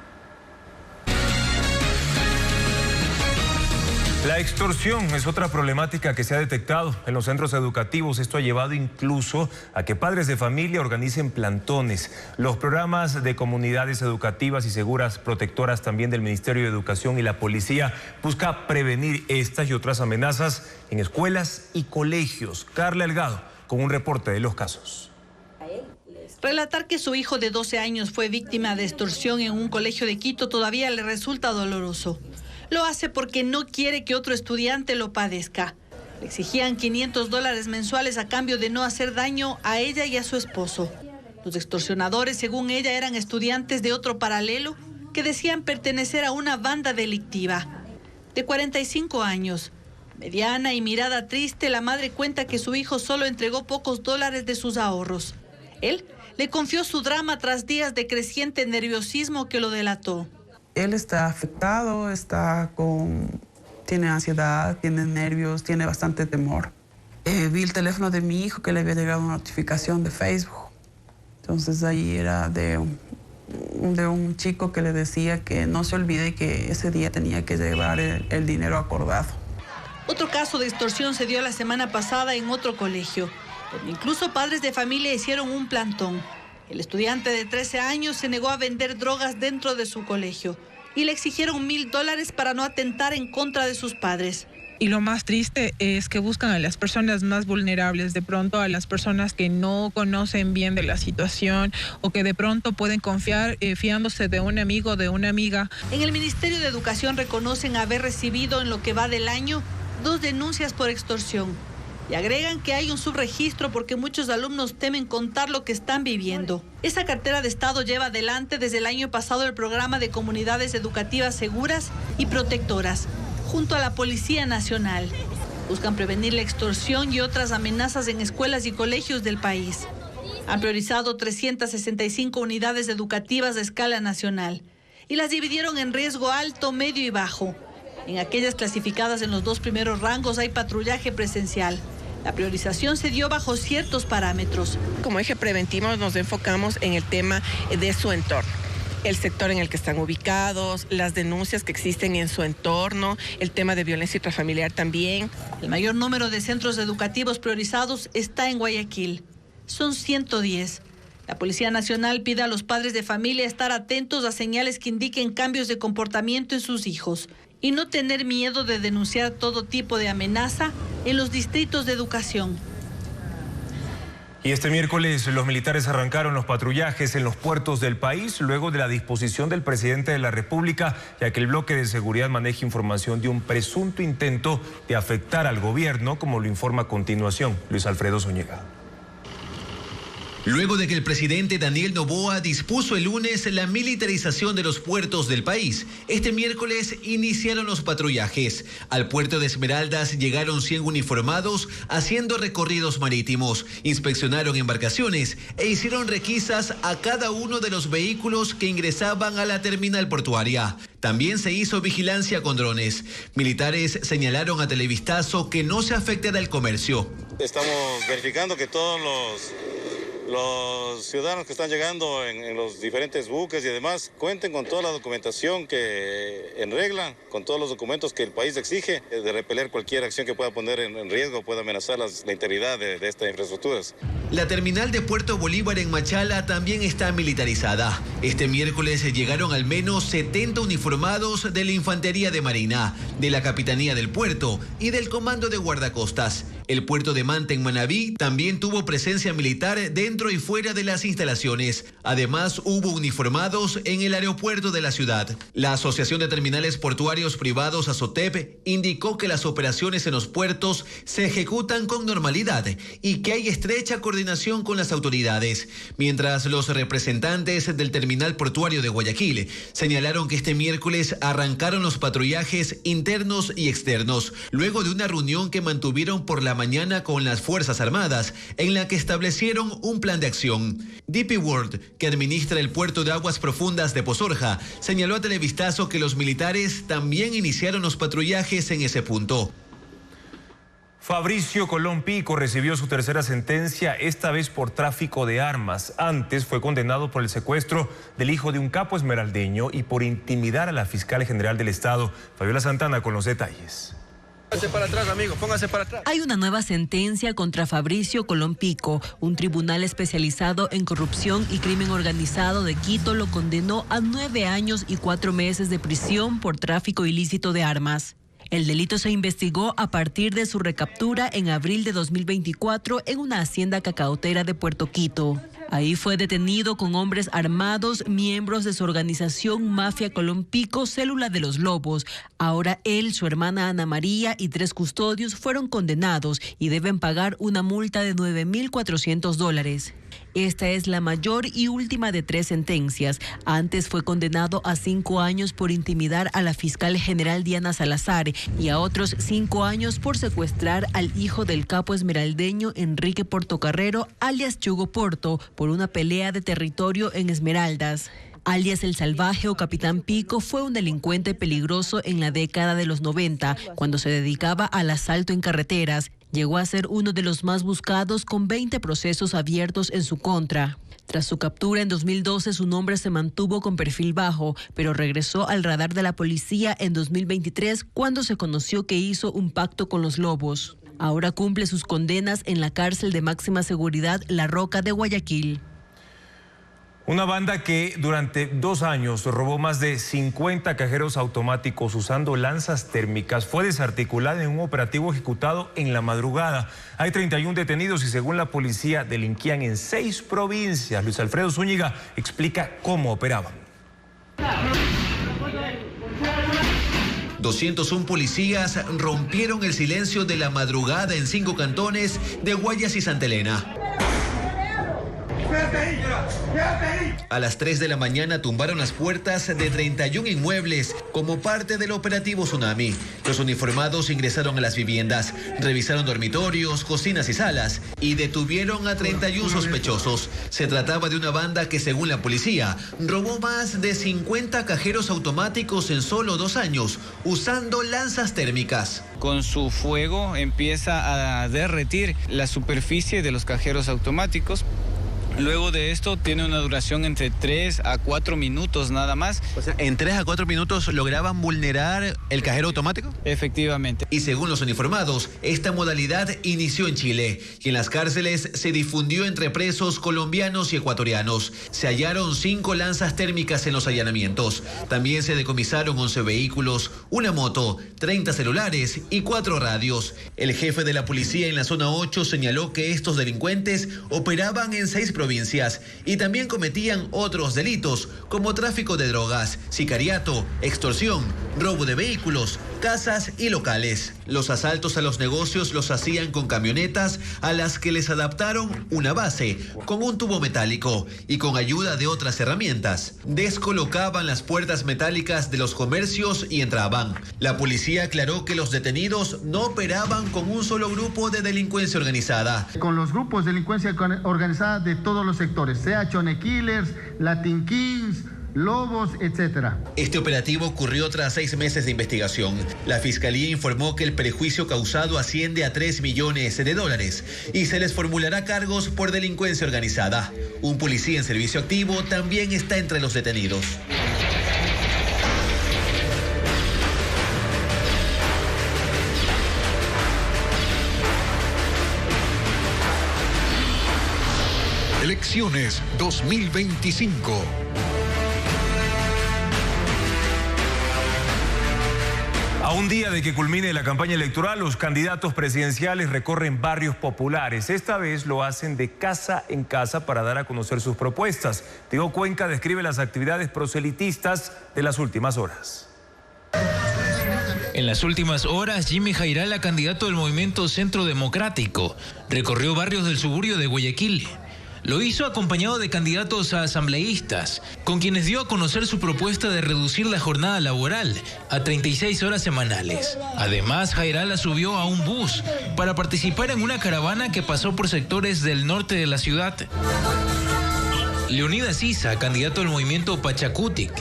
La extorsión es otra problemática que se ha detectado en los centros educativos. Esto ha llevado incluso a que padres de familia organicen plantones. Los programas de comunidades educativas y seguras protectoras también del Ministerio de Educación y la policía busca prevenir estas y otras amenazas en escuelas y colegios. Carla Delgado con un reporte de los casos. Relatar que su hijo de 12 años fue víctima de extorsión en un colegio de Quito todavía le resulta doloroso. Lo hace porque no quiere que otro estudiante lo padezca. Le exigían $500 mensuales a cambio de no hacer daño a ella y a su esposo. Los extorsionadores, según ella, eran estudiantes de otro paralelo que decían pertenecer a una banda delictiva. De 45 años, mediana y mirada triste, la madre cuenta que su hijo solo entregó pocos dólares de sus ahorros. Él le confió su drama tras días de creciente nerviosismo que lo delató. Él está afectado, tiene ansiedad, tiene nervios, tiene bastante temor. Vi el teléfono de mi hijo que le había llegado una notificación de Facebook. Entonces ahí era de un chico que le decía que no se olvide que ese día tenía que llevar el dinero acordado. Otro caso de extorsión se dio la semana pasada en otro colegio, donde incluso padres de familia hicieron un plantón. El estudiante de 13 años se negó a vender drogas dentro de su colegio y le exigieron $1,000 para no atentar en contra de sus padres. Y lo más triste es que buscan a las personas más vulnerables, de pronto a las personas que no conocen bien de la situación o que de pronto pueden confiar fiándose de un amigo o de una amiga. En el Ministerio de Educación reconocen haber recibido en lo que va del año 2 denuncias por extorsión. Y agregan que hay un subregistro porque muchos alumnos temen contar lo que están viviendo. Esa cartera de Estado lleva adelante desde el año pasado el programa de comunidades educativas seguras y protectoras, junto a la Policía Nacional. Buscan prevenir la extorsión y otras amenazas en escuelas y colegios del país. Han priorizado 365 unidades educativas a escala nacional y las dividieron en riesgo alto, medio y bajo. En aquellas clasificadas en los 2 primeros rangos hay patrullaje presencial. La priorización se dio bajo ciertos parámetros. Como eje preventivo nos enfocamos en el tema de su entorno. El sector en el que están ubicados, las denuncias que existen en su entorno, el tema de violencia intrafamiliar también. El mayor número de centros educativos priorizados está en Guayaquil. Son 110. La Policía Nacional pide a los padres de familia estar atentos a señales que indiquen cambios de comportamiento en sus hijos y no tener miedo de denunciar todo tipo de amenaza en los distritos de educación. Y este miércoles los militares arrancaron los patrullajes en los puertos del país luego de la disposición del presidente de la República, ya que el bloque de seguridad maneja información de un presunto intento de afectar al gobierno, como lo informa a continuación Luis Alfredo Zúñiga. Luego de que el presidente Daniel Noboa dispuso el lunes la militarización de los puertos del país, este miércoles iniciaron los patrullajes. Al puerto de Esmeraldas llegaron 100 uniformados haciendo recorridos marítimos, inspeccionaron embarcaciones e hicieron requisas a cada uno de los vehículos que ingresaban a la terminal portuaria. También se hizo vigilancia con drones. Militares señalaron a Televistazo que no se afectará el comercio. Estamos verificando que todos los ciudadanos que están llegando en los diferentes buques y demás cuenten con toda la documentación que en regla, con todos los documentos que el país exige, de repeler cualquier acción que pueda poner en riesgo, pueda amenazar la integridad de estas infraestructuras. La terminal de Puerto Bolívar en Machala también está militarizada. Este miércoles llegaron al menos 70 uniformados de la Infantería de Marina, de la Capitanía del Puerto y del Comando de Guardacostas. El puerto de Manta en Manabí también tuvo presencia militar dentro y fuera de las instalaciones. Además, hubo uniformados en el aeropuerto de la ciudad. La Asociación de Terminales Portuarios Privados, ASOTEP, indicó que las operaciones en los puertos se ejecutan con normalidad y que hay estrecha coordinación con las autoridades. Mientras los representantes del terminal portuario de Guayaquil señalaron que este miércoles arrancaron los patrullajes internos y externos, luego de una reunión que mantuvieron por la mañana con las Fuerzas Armadas, en la que establecieron un plan de acción. DP World, que administra el puerto de aguas profundas de Pozorja, señaló a Televistazo que los militares también iniciaron los patrullajes en ese punto. Fabricio Colón Pico recibió su tercera sentencia, esta vez por tráfico de armas. Antes fue condenado por el secuestro del hijo de un capo esmeraldeño y por intimidar a la fiscal general del Estado. Fabiola Santana con los detalles. Póngase para atrás, amigo, póngase para atrás. Hay una nueva sentencia contra Fabricio Colón Pico. Un tribunal especializado en corrupción y crimen organizado de Quito lo condenó a 9 años y 4 meses de prisión por tráfico ilícito de armas. El delito se investigó a partir de su recaptura en abril de 2024 en una hacienda cacaotera de Puerto Quito. Ahí fue detenido con hombres armados, miembros de su organización Mafia Colón Pico, Célula de los Lobos. Ahora él, su hermana Ana María y 3 custodios fueron condenados y deben pagar una multa de $9.400. Esta es la mayor y última de 3 sentencias. Antes fue condenado a 5 años por intimidar a la fiscal general Diana Salazar y a otros 5 años por secuestrar al hijo del capo esmeraldeño Enrique Portocarrero, alias Chugo Porto, por una pelea de territorio en Esmeraldas. Alias El Salvaje o Capitán Pico fue un delincuente peligroso en la década de los 90, cuando se dedicaba al asalto en carreteras. Llegó a ser uno de los más buscados con 20 procesos abiertos en su contra. Tras su captura en 2012, su nombre se mantuvo con perfil bajo, pero regresó al radar de la policía en 2023 cuando se conoció que hizo un pacto con los lobos. Ahora cumple sus condenas en la cárcel de máxima seguridad La Roca de Guayaquil. Una banda que durante 2 años robó más de 50 cajeros automáticos usando lanzas térmicas fue desarticulada en un operativo ejecutado en la madrugada. Hay 31 detenidos y según la policía delinquían en 6 provincias. Luis Alfredo Zúñiga explica cómo operaban. 201 policías rompieron el silencio de la madrugada en 5 cantones de Guayas y Santa Elena. A las 3 de la mañana tumbaron las puertas de 31 inmuebles como parte del operativo Tsunami. Los uniformados ingresaron a las viviendas, revisaron dormitorios, cocinas y salas y detuvieron a 31 sospechosos. Se trataba de una banda que, según la policía, robó más de 50 cajeros automáticos en solo 2 años, usando lanzas térmicas. Con su fuego empieza a derretir la superficie de los cajeros automáticos. Luego de esto tiene una duración entre 3 a 4 minutos nada más. O sea, en 3 a 4 minutos lograban vulnerar el cajero automático. Efectivamente. Y según los uniformados, esta modalidad inició en Chile y en las cárceles se difundió entre presos colombianos y ecuatorianos. Se hallaron 5 lanzas térmicas en los allanamientos. También se decomisaron 11 vehículos, una moto, 30 celulares y 4 radios. El jefe de la policía en la zona 8 señaló que estos delincuentes operaban en 6 provincias y también cometían otros delitos como tráfico de drogas, sicariato, extorsión, robo de vehículos, casas y locales. Los asaltos a los negocios los hacían con camionetas a las que les adaptaron una base con un tubo metálico y con ayuda de otras herramientas. Descolocaban las puertas metálicas de los comercios y entraban. La policía aclaró que los detenidos no operaban con un solo grupo de delincuencia organizada. Con los grupos de delincuencia organizada de todos los sectores, sea Chone Killers, Latin Kings, Lobos, etc. Este operativo ocurrió tras 6 meses de investigación. La fiscalía informó que el perjuicio causado asciende a $3 millones y se les formulará cargos por delincuencia organizada. Un policía en servicio activo también está entre los detenidos. Elecciones 2025. A un día de que culmine la campaña electoral, los candidatos presidenciales recorren barrios populares. Esta vez lo hacen de casa en casa para dar a conocer sus propuestas. Diego Cuenca describe las actividades proselitistas de las últimas horas. En las últimas horas, Jimmy Jairala, candidato del Movimiento Centro Democrático, recorrió barrios del suburbio de Guayaquil. Lo hizo acompañado de candidatos a asambleístas, con quienes dio a conocer su propuesta de reducir la jornada laboral a 36 horas semanales. Además, Jairala subió a un bus para participar en una caravana que pasó por sectores del norte de la ciudad. Leonidas Issa, candidato del movimiento Pachacutic,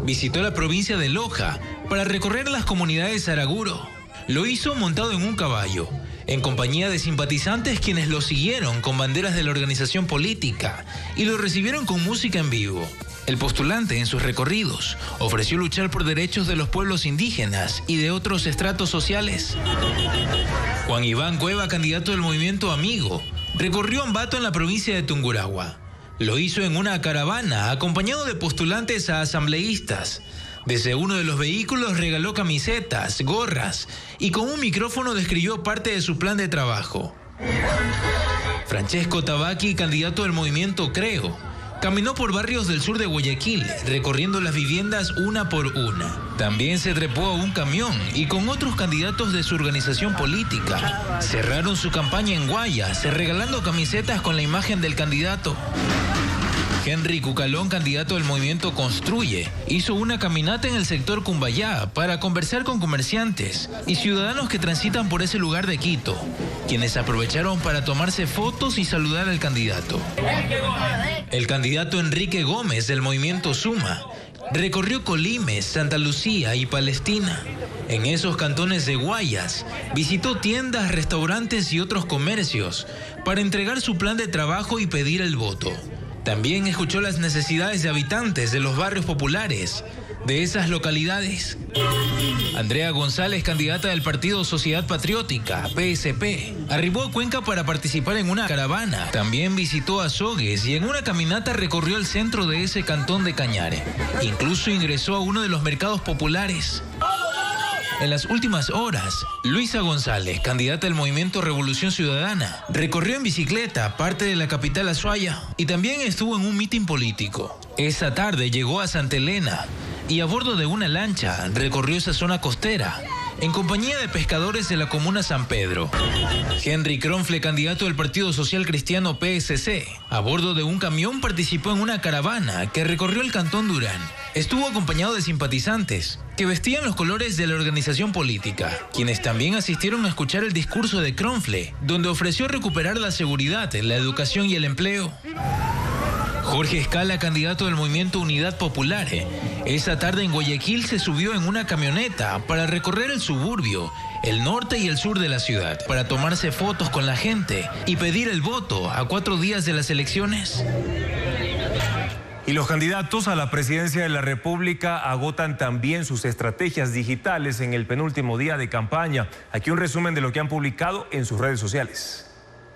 visitó la provincia de Loja para recorrer las comunidades Saraguro. Lo hizo montado en un caballo, en compañía de simpatizantes quienes lo siguieron con banderas de la organización política y lo recibieron con música en vivo. El postulante en sus recorridos ofreció luchar por derechos de los pueblos indígenas y de otros estratos sociales. Juan Iván Cueva, candidato del movimiento Amigo, recorrió Ambato en la provincia de Tungurahua. Lo hizo en una caravana acompañado de postulantes a asambleístas. Desde uno de los vehículos regaló camisetas, gorras y con un micrófono describió parte de su plan de trabajo. Francesco Tabaqui, candidato del movimiento Creo, caminó por barrios del sur de Guayaquil, recorriendo las viviendas una por una. También se trepó a un camión y con otros candidatos de su organización política cerraron su campaña en Guayas, regalando camisetas con la imagen del candidato. Henry Cucalón, candidato del movimiento Construye, hizo una caminata en el sector Cumbayá para conversar con comerciantes y ciudadanos que transitan por ese lugar de Quito, quienes aprovecharon para tomarse fotos y saludar al candidato. El candidato Enrique Gómez del movimiento Suma recorrió Colimes, Santa Lucía y Palestina. En esos cantones de Guayas, visitó tiendas, restaurantes y otros comercios para entregar su plan de trabajo y pedir el voto. También escuchó las necesidades de habitantes de los barrios populares de esas localidades. Andrea González, candidata del partido Sociedad Patriótica, PSP, arribó a Cuenca para participar en una caravana. También visitó Azogues y en una caminata recorrió el centro de ese cantón de Cañare. Incluso ingresó a uno de los mercados populares. En las últimas horas, Luisa González, candidata del movimiento Revolución Ciudadana, recorrió en bicicleta parte de la capital Azuaya y también estuvo en un mitin político. Esa tarde llegó a Santa Elena y a bordo de una lancha recorrió esa zona costera, en compañía de pescadores de la comuna San Pedro. Henry Kronfle, candidato del Partido Social Cristiano PSC, a bordo de un camión participó en una caravana que recorrió el Cantón Durán. Estuvo acompañado de simpatizantes que vestían los colores de la organización política, quienes también asistieron a escuchar el discurso de Kronfle, donde ofreció recuperar la seguridad, la educación y el empleo. Jorge Escala, candidato del movimiento Unidad Popular, esa tarde en Guayaquil se subió en una camioneta para recorrer el suburbio, el norte y el sur de la ciudad, para tomarse fotos con la gente y pedir el voto a 4 días de las elecciones. Y los candidatos a la presidencia de la República agotan también sus estrategias digitales en el penúltimo día de campaña. Aquí un resumen de lo que han publicado en sus redes sociales.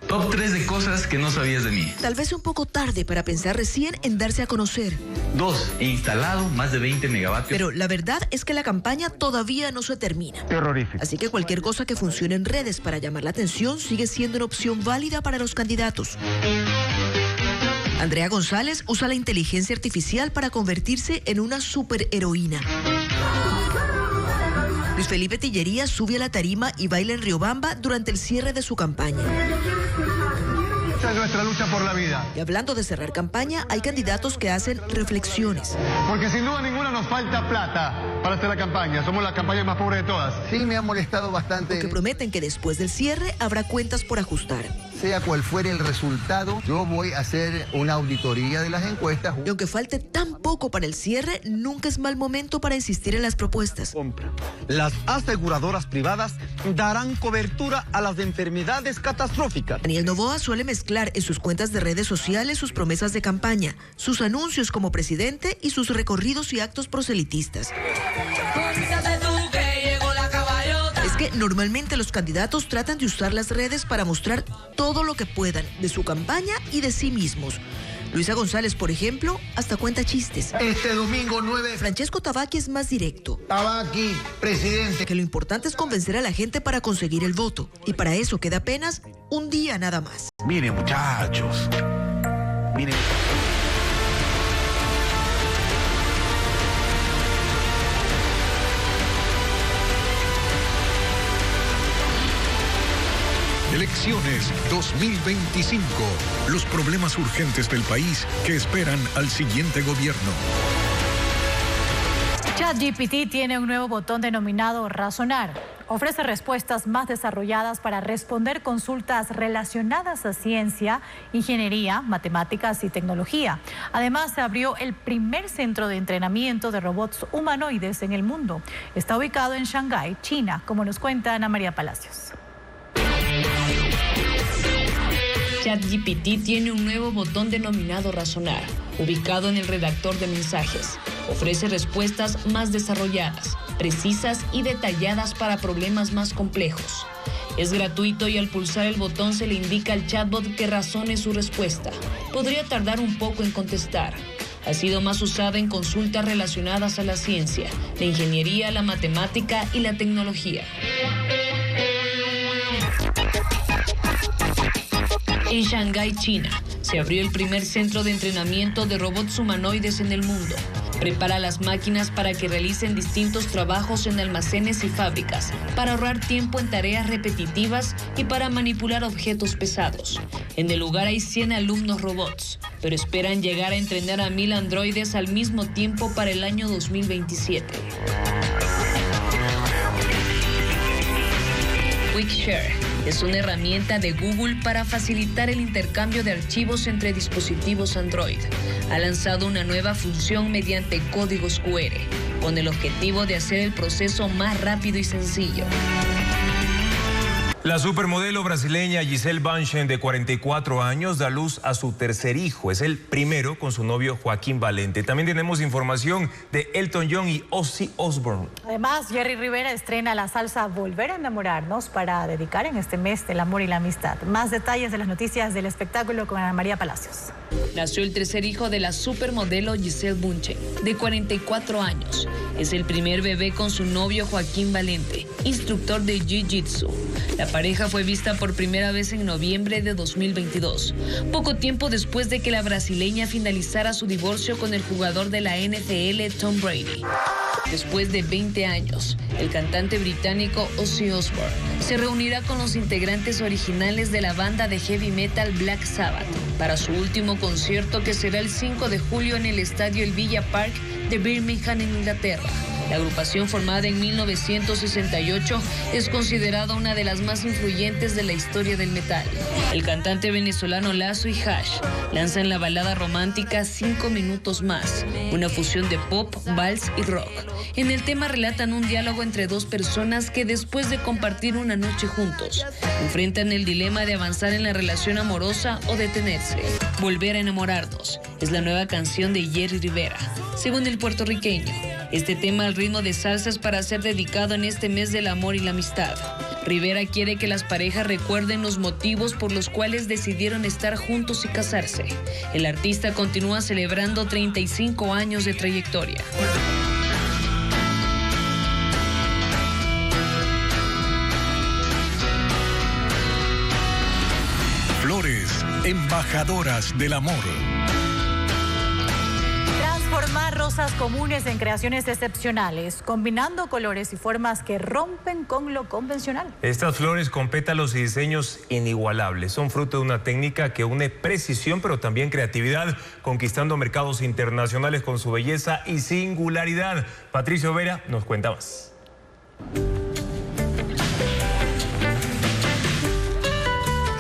Top 3 de cosas que no sabías de mí. Tal vez un poco tarde para pensar recién en darse a conocer. 2. He instalado más de 20 megavatios. Pero la verdad es que la campaña todavía no se termina. Terrorífico. Así que cualquier cosa que funcione en redes para llamar la atención sigue siendo una opción válida para los candidatos. Andrea González usa la inteligencia artificial para convertirse en una superheroína. Luis Felipe Tillería sube a la tarima y baila en Riobamba durante el cierre de su campaña. Esta es nuestra lucha por la vida. Y hablando de cerrar campaña, hay candidatos que hacen reflexiones. Porque sin duda ninguna nos falta plata para hacer la campaña. Somos la campaña más pobre de todas. Sí, me ha molestado bastante. Porque prometen que después del cierre habrá cuentas por ajustar. Sea cual fuere el resultado, yo voy a hacer una auditoría de las encuestas. Y aunque falte tan poco para el cierre, nunca es mal momento para insistir en las propuestas. Las aseguradoras privadas darán cobertura a las enfermedades catastróficas. Daniel Noboa suele mezclar en sus cuentas de redes sociales sus promesas de campaña, sus anuncios como presidente y sus recorridos y actos proselitistas. Es que normalmente los candidatos tratan de usar las redes para mostrar todo lo que puedan de su campaña y de sí mismos. Luisa González, por ejemplo, hasta cuenta chistes. Este domingo 9... Francesco Tabaqui es más directo. Tabaqui, presidente. Que lo importante es convencer a la gente para conseguir el voto. Y para eso queda apenas un día nada más. Miren, muchachos. Miren. Elecciones 2025. Los problemas urgentes del país que esperan al siguiente gobierno. ChatGPT tiene un nuevo botón denominado Razonar. Ofrece respuestas más desarrolladas para responder consultas relacionadas a ciencia, ingeniería, matemáticas y tecnología. Además, se abrió el primer centro de entrenamiento de robots humanoides en el mundo. Está ubicado en Shanghái, China, como nos cuenta Ana María Palacios. ChatGPT tiene un nuevo botón denominado Razonar, ubicado en el redactor de mensajes. Ofrece respuestas más desarrolladas, precisas y detalladas para problemas más complejos. Es gratuito y al pulsar el botón se le indica al chatbot que razone su respuesta. Podría tardar un poco en contestar. Ha sido más usada en consultas relacionadas a la ciencia, la ingeniería, la matemática y la tecnología. En Shanghái, China, se abrió el primer centro de entrenamiento de robots humanoides en el mundo. Prepara las máquinas para que realicen distintos trabajos en almacenes y fábricas, para ahorrar tiempo en tareas repetitivas y para manipular objetos pesados. En el lugar hay 100 alumnos robots, pero esperan llegar a entrenar a 1000 androides al mismo tiempo para el año 2027. QuickShare es una herramienta de Google para facilitar el intercambio de archivos entre dispositivos Android. Ha lanzado una nueva función mediante códigos QR, con el objetivo de hacer el proceso más rápido y sencillo. La supermodelo brasileña Gisele Bündchen, de 44 años, da luz a su tercer hijo. Es el primero con su novio Joaquín Valente. También tenemos información de Elton John y Ozzy Osbourne. Además, Jerry Rivera estrena la salsa Volver a Enamorarnos para dedicar en este mes del amor y la amistad. Más detalles de las noticias del espectáculo con Ana María Palacios. Nació el tercer hijo de la supermodelo Gisele Bündchen, de 44 años. Es el primer bebé con su novio Joaquín Valente, instructor de Jiu-Jitsu. La pareja fue vista por primera vez en noviembre de 2022, poco tiempo después de que la brasileña finalizara su divorcio con el jugador de la NFL Tom Brady. Después de 20 años, el cantante británico Ozzy Osbourne se reunirá con los integrantes originales de la banda de heavy metal Black Sabbath para su último concierto, que será el 5 de julio en el estadio El Villa Park de Birmingham, en Inglaterra. La agrupación, formada en 1968, es considerada una de las más influyentes de la historia del metal. El cantante venezolano Lazo y Hash lanzan la balada romántica 5 minutos más, una fusión de pop, vals y rock. En el tema relatan un diálogo entre dos personas que, después de compartir una noche juntos, enfrentan el dilema de avanzar en la relación amorosa o detenerse. Volver a enamorarnos es la nueva canción de Jerry Rivera. Según el puertorriqueño, este tema al ritmo de salsa es para ser dedicado en este mes del amor y la amistad. Rivera quiere que las parejas recuerden los motivos por los cuales decidieron estar juntos y casarse. El artista continúa celebrando 35 años de trayectoria. Flores, embajadoras del amor. Transformar rosas comunes en creaciones excepcionales, combinando colores y formas que rompen con lo convencional. Estas flores con pétalos y diseños inigualables son fruto de una técnica que une precisión pero también creatividad, conquistando mercados internacionales con su belleza y singularidad. Patricio Vera nos cuenta más.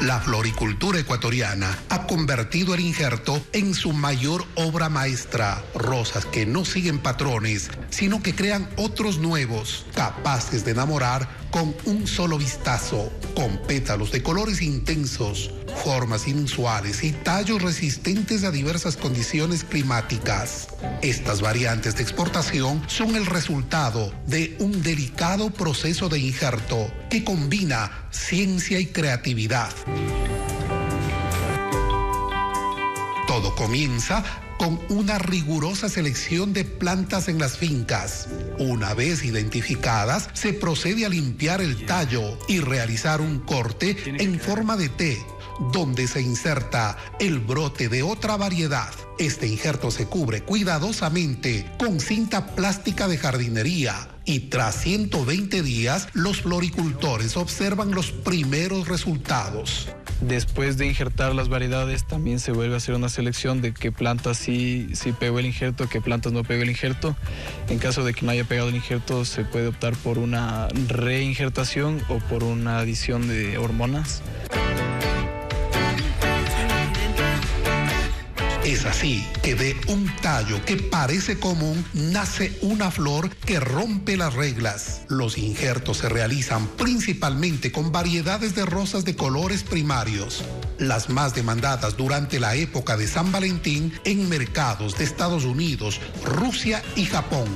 La floricultura ecuatoriana ha convertido el injerto en su mayor obra maestra. Rosas que no siguen patrones, sino que crean otros nuevos, capaces de enamorar con un solo vistazo, con pétalos de colores intensos, formas inusuales y tallos resistentes a diversas condiciones climáticas. Estas variantes de exportación son el resultado de un delicado proceso de injerto que combina ciencia y creatividad. Todo comienza con una rigurosa selección de plantas en las fincas. Una vez identificadas, se procede a limpiar el tallo y realizar un corte en forma de T, donde se inserta el brote de otra variedad. Este injerto se cubre cuidadosamente con cinta plástica de jardinería y tras 120 días, los floricultores observan los primeros resultados. Después de injertar las variedades, también se vuelve a hacer una selección de qué plantas sí pegó el injerto, qué plantas no pegó el injerto. En caso de que no haya pegado el injerto, se puede optar por una reinjertación o por una adición de hormonas. Es así que de un tallo que parece común nace una flor que rompe las reglas. Los injertos se realizan principalmente con variedades de rosas de colores primarios, las más demandadas durante la época de San Valentín en mercados de Estados Unidos, Rusia y Japón.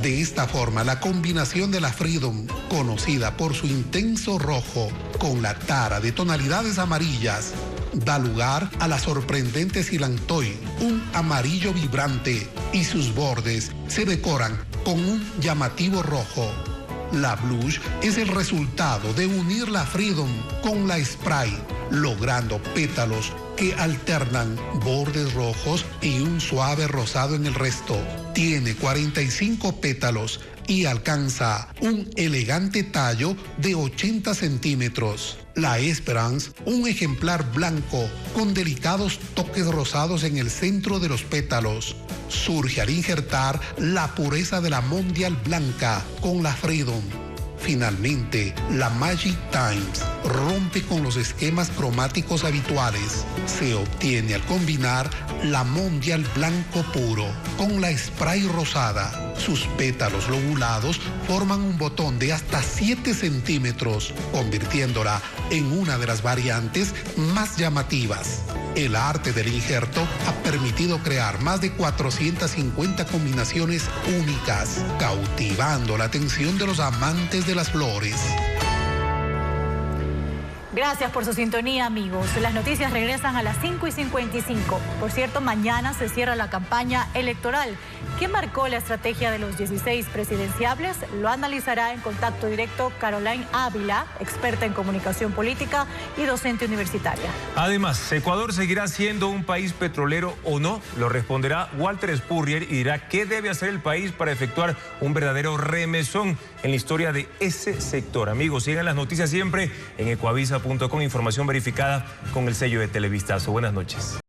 De esta forma, la combinación de la Freedom, conocida por su intenso rojo, con la tara de tonalidades amarillas, da lugar a la sorprendente Silantoy, un amarillo vibrante, y sus bordes se decoran con un llamativo rojo. La Blush es el resultado de unir la Freedom con la Spray, logrando pétalos que alternan bordes rojos y un suave rosado en el resto. Tiene 45 pétalos y alcanza un elegante tallo de 80 centímetros. La Esperance, un ejemplar blanco con delicados toques rosados en el centro de los pétalos, surge al injertar la pureza de la Mondial blanca con la Freedom. Finalmente, la Magic Times rompe con los esquemas cromáticos habituales. Se obtiene al combinar la Mondial blanco puro con la Spray rosada. Sus pétalos lobulados forman un botón de hasta 7 centímetros, convirtiéndola en una de las variantes más llamativas. El arte del injerto ha permitido crear más de 450 combinaciones únicas, cautivando la atención de los amantes de las flores. Gracias por su sintonía, amigos. Las noticias regresan a las 5:55. Por cierto, mañana se cierra la campaña electoral. ¿Qué marcó la estrategia de los 16 presidenciables? Lo analizará en contacto directo Caroline Ávila, experta en comunicación política y docente universitaria. Además, ¿Ecuador seguirá siendo un país petrolero o no? Lo responderá Walter Spurrier y dirá qué debe hacer el país para efectuar un verdadero remesón en la historia de ese sector. Amigos, sigan las noticias siempre en ecuavisa.com, información verificada con el sello de Televistazo. Buenas noches.